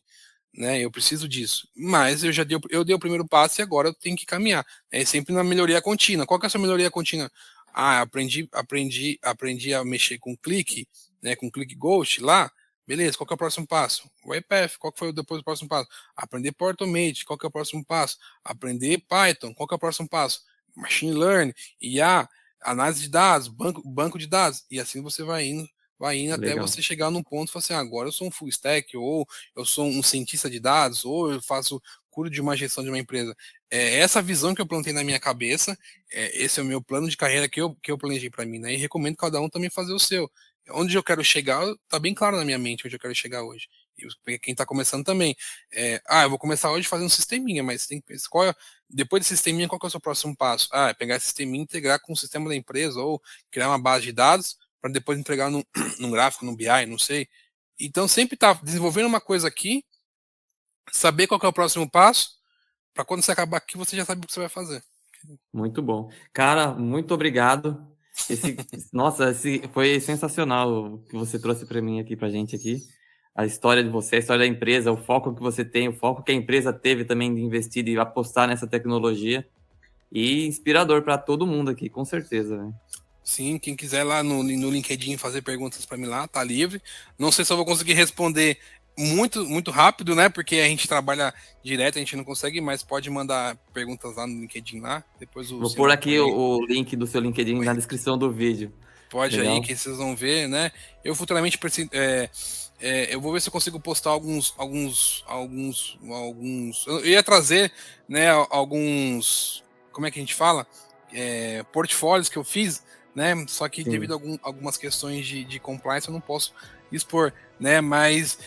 né? Eu preciso disso. Mas eu dei o primeiro passo e agora eu tenho que caminhar. É sempre na melhoria contínua. Qual que é essa melhoria contínua? Aprendi a mexer com clique, né, com click ghost lá. Beleza, qual que é o próximo passo? O iPath, qual que foi depois o próximo passo? Aprender Automate, qual que é o próximo passo? Aprender Python, qual que é o próximo passo? Machine Learning, IA, análise de dados, banco de dados, e assim você vai indo até Legal. você chegar num ponto e falar assim, agora eu sou um full stack, ou eu sou um cientista de dados, ou eu cuido de uma gestão de uma empresa. É essa visão que eu plantei na minha cabeça, esse é o meu plano de carreira que eu planejei para mim, né? E recomendo cada um também fazer o seu. Onde eu quero chegar, tá bem claro na minha mente onde eu quero chegar hoje. E quem tá começando também. Eu vou começar hoje fazendo um sisteminha, mas tem que pensar, depois desse sisteminha, qual que é o seu próximo passo? É pegar esse sisteminha e integrar com o sistema da empresa, ou criar uma base de dados para depois entregar num gráfico, no BI, não sei. Então sempre tá desenvolvendo uma coisa aqui, saber qual que é o próximo passo, para quando você acabar aqui você já sabe o que você vai fazer. Muito bom. Cara, muito obrigado. Nossa, foi sensacional o que você trouxe para mim aqui, para gente aqui. A história de você, a história da empresa, o foco que você tem, o foco que a empresa teve também de investir e apostar nessa tecnologia. E inspirador para todo mundo aqui, com certeza, né? Sim, quem quiser lá no LinkedIn fazer perguntas para mim lá, tá livre. Não sei se eu vou conseguir responder muito rápido, né? Porque a gente trabalha direto, a gente não consegue, mas pode mandar perguntas lá no LinkedIn lá. Depois Vou pôr aqui o link do seu LinkedIn na descrição do vídeo. Pode Legal. aí que vocês vão ver, né? Eu futuramente eu vou ver se eu consigo postar alguns. Eu ia trazer, né? Alguns, como é que a gente fala? Portfólios que eu fiz, né? Só que Sim. devido a algumas questões de compliance eu não posso expor, né? Mas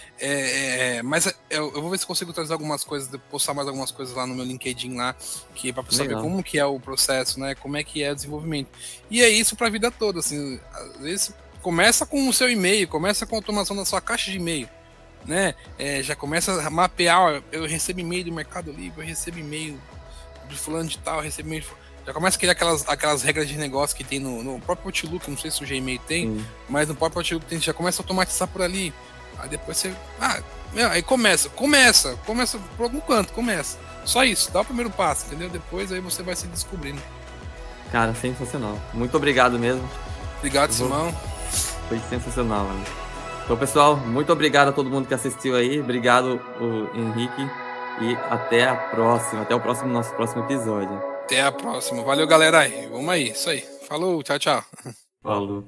eu vou ver se eu consigo trazer algumas coisas, postar mais algumas coisas lá no meu LinkedIn lá, que é para saber Legal. como que é o processo, né? Como é que é o desenvolvimento. E é isso para a vida toda, assim. Às vezes começa com o seu e-mail, começa com a automação da sua caixa de e-mail, né? Já começa a mapear, ó, eu recebo e-mail do Mercado Livre, eu recebo e-mail de fulano de tal, eu recebo e-mail de... Já começa a criar aquelas regras de negócio que tem no próprio Outlook, não sei se o Gmail tem, mas no próprio Outlook tem, já começa a automatizar por ali. Aí depois você... aí começa por algum canto, começa. Só isso, dá o primeiro passo, entendeu? Depois aí você vai se descobrindo. Cara, sensacional. Muito obrigado mesmo. Obrigado, Simão. Foi sensacional, mano. Então, pessoal, muito obrigado a todo mundo que assistiu aí. Obrigado, o Henrique. E até a próxima. Até o nosso próximo episódio. Até a próxima. Valeu, galera. Vamos aí. Isso aí. Falou. Tchau, tchau. Falou.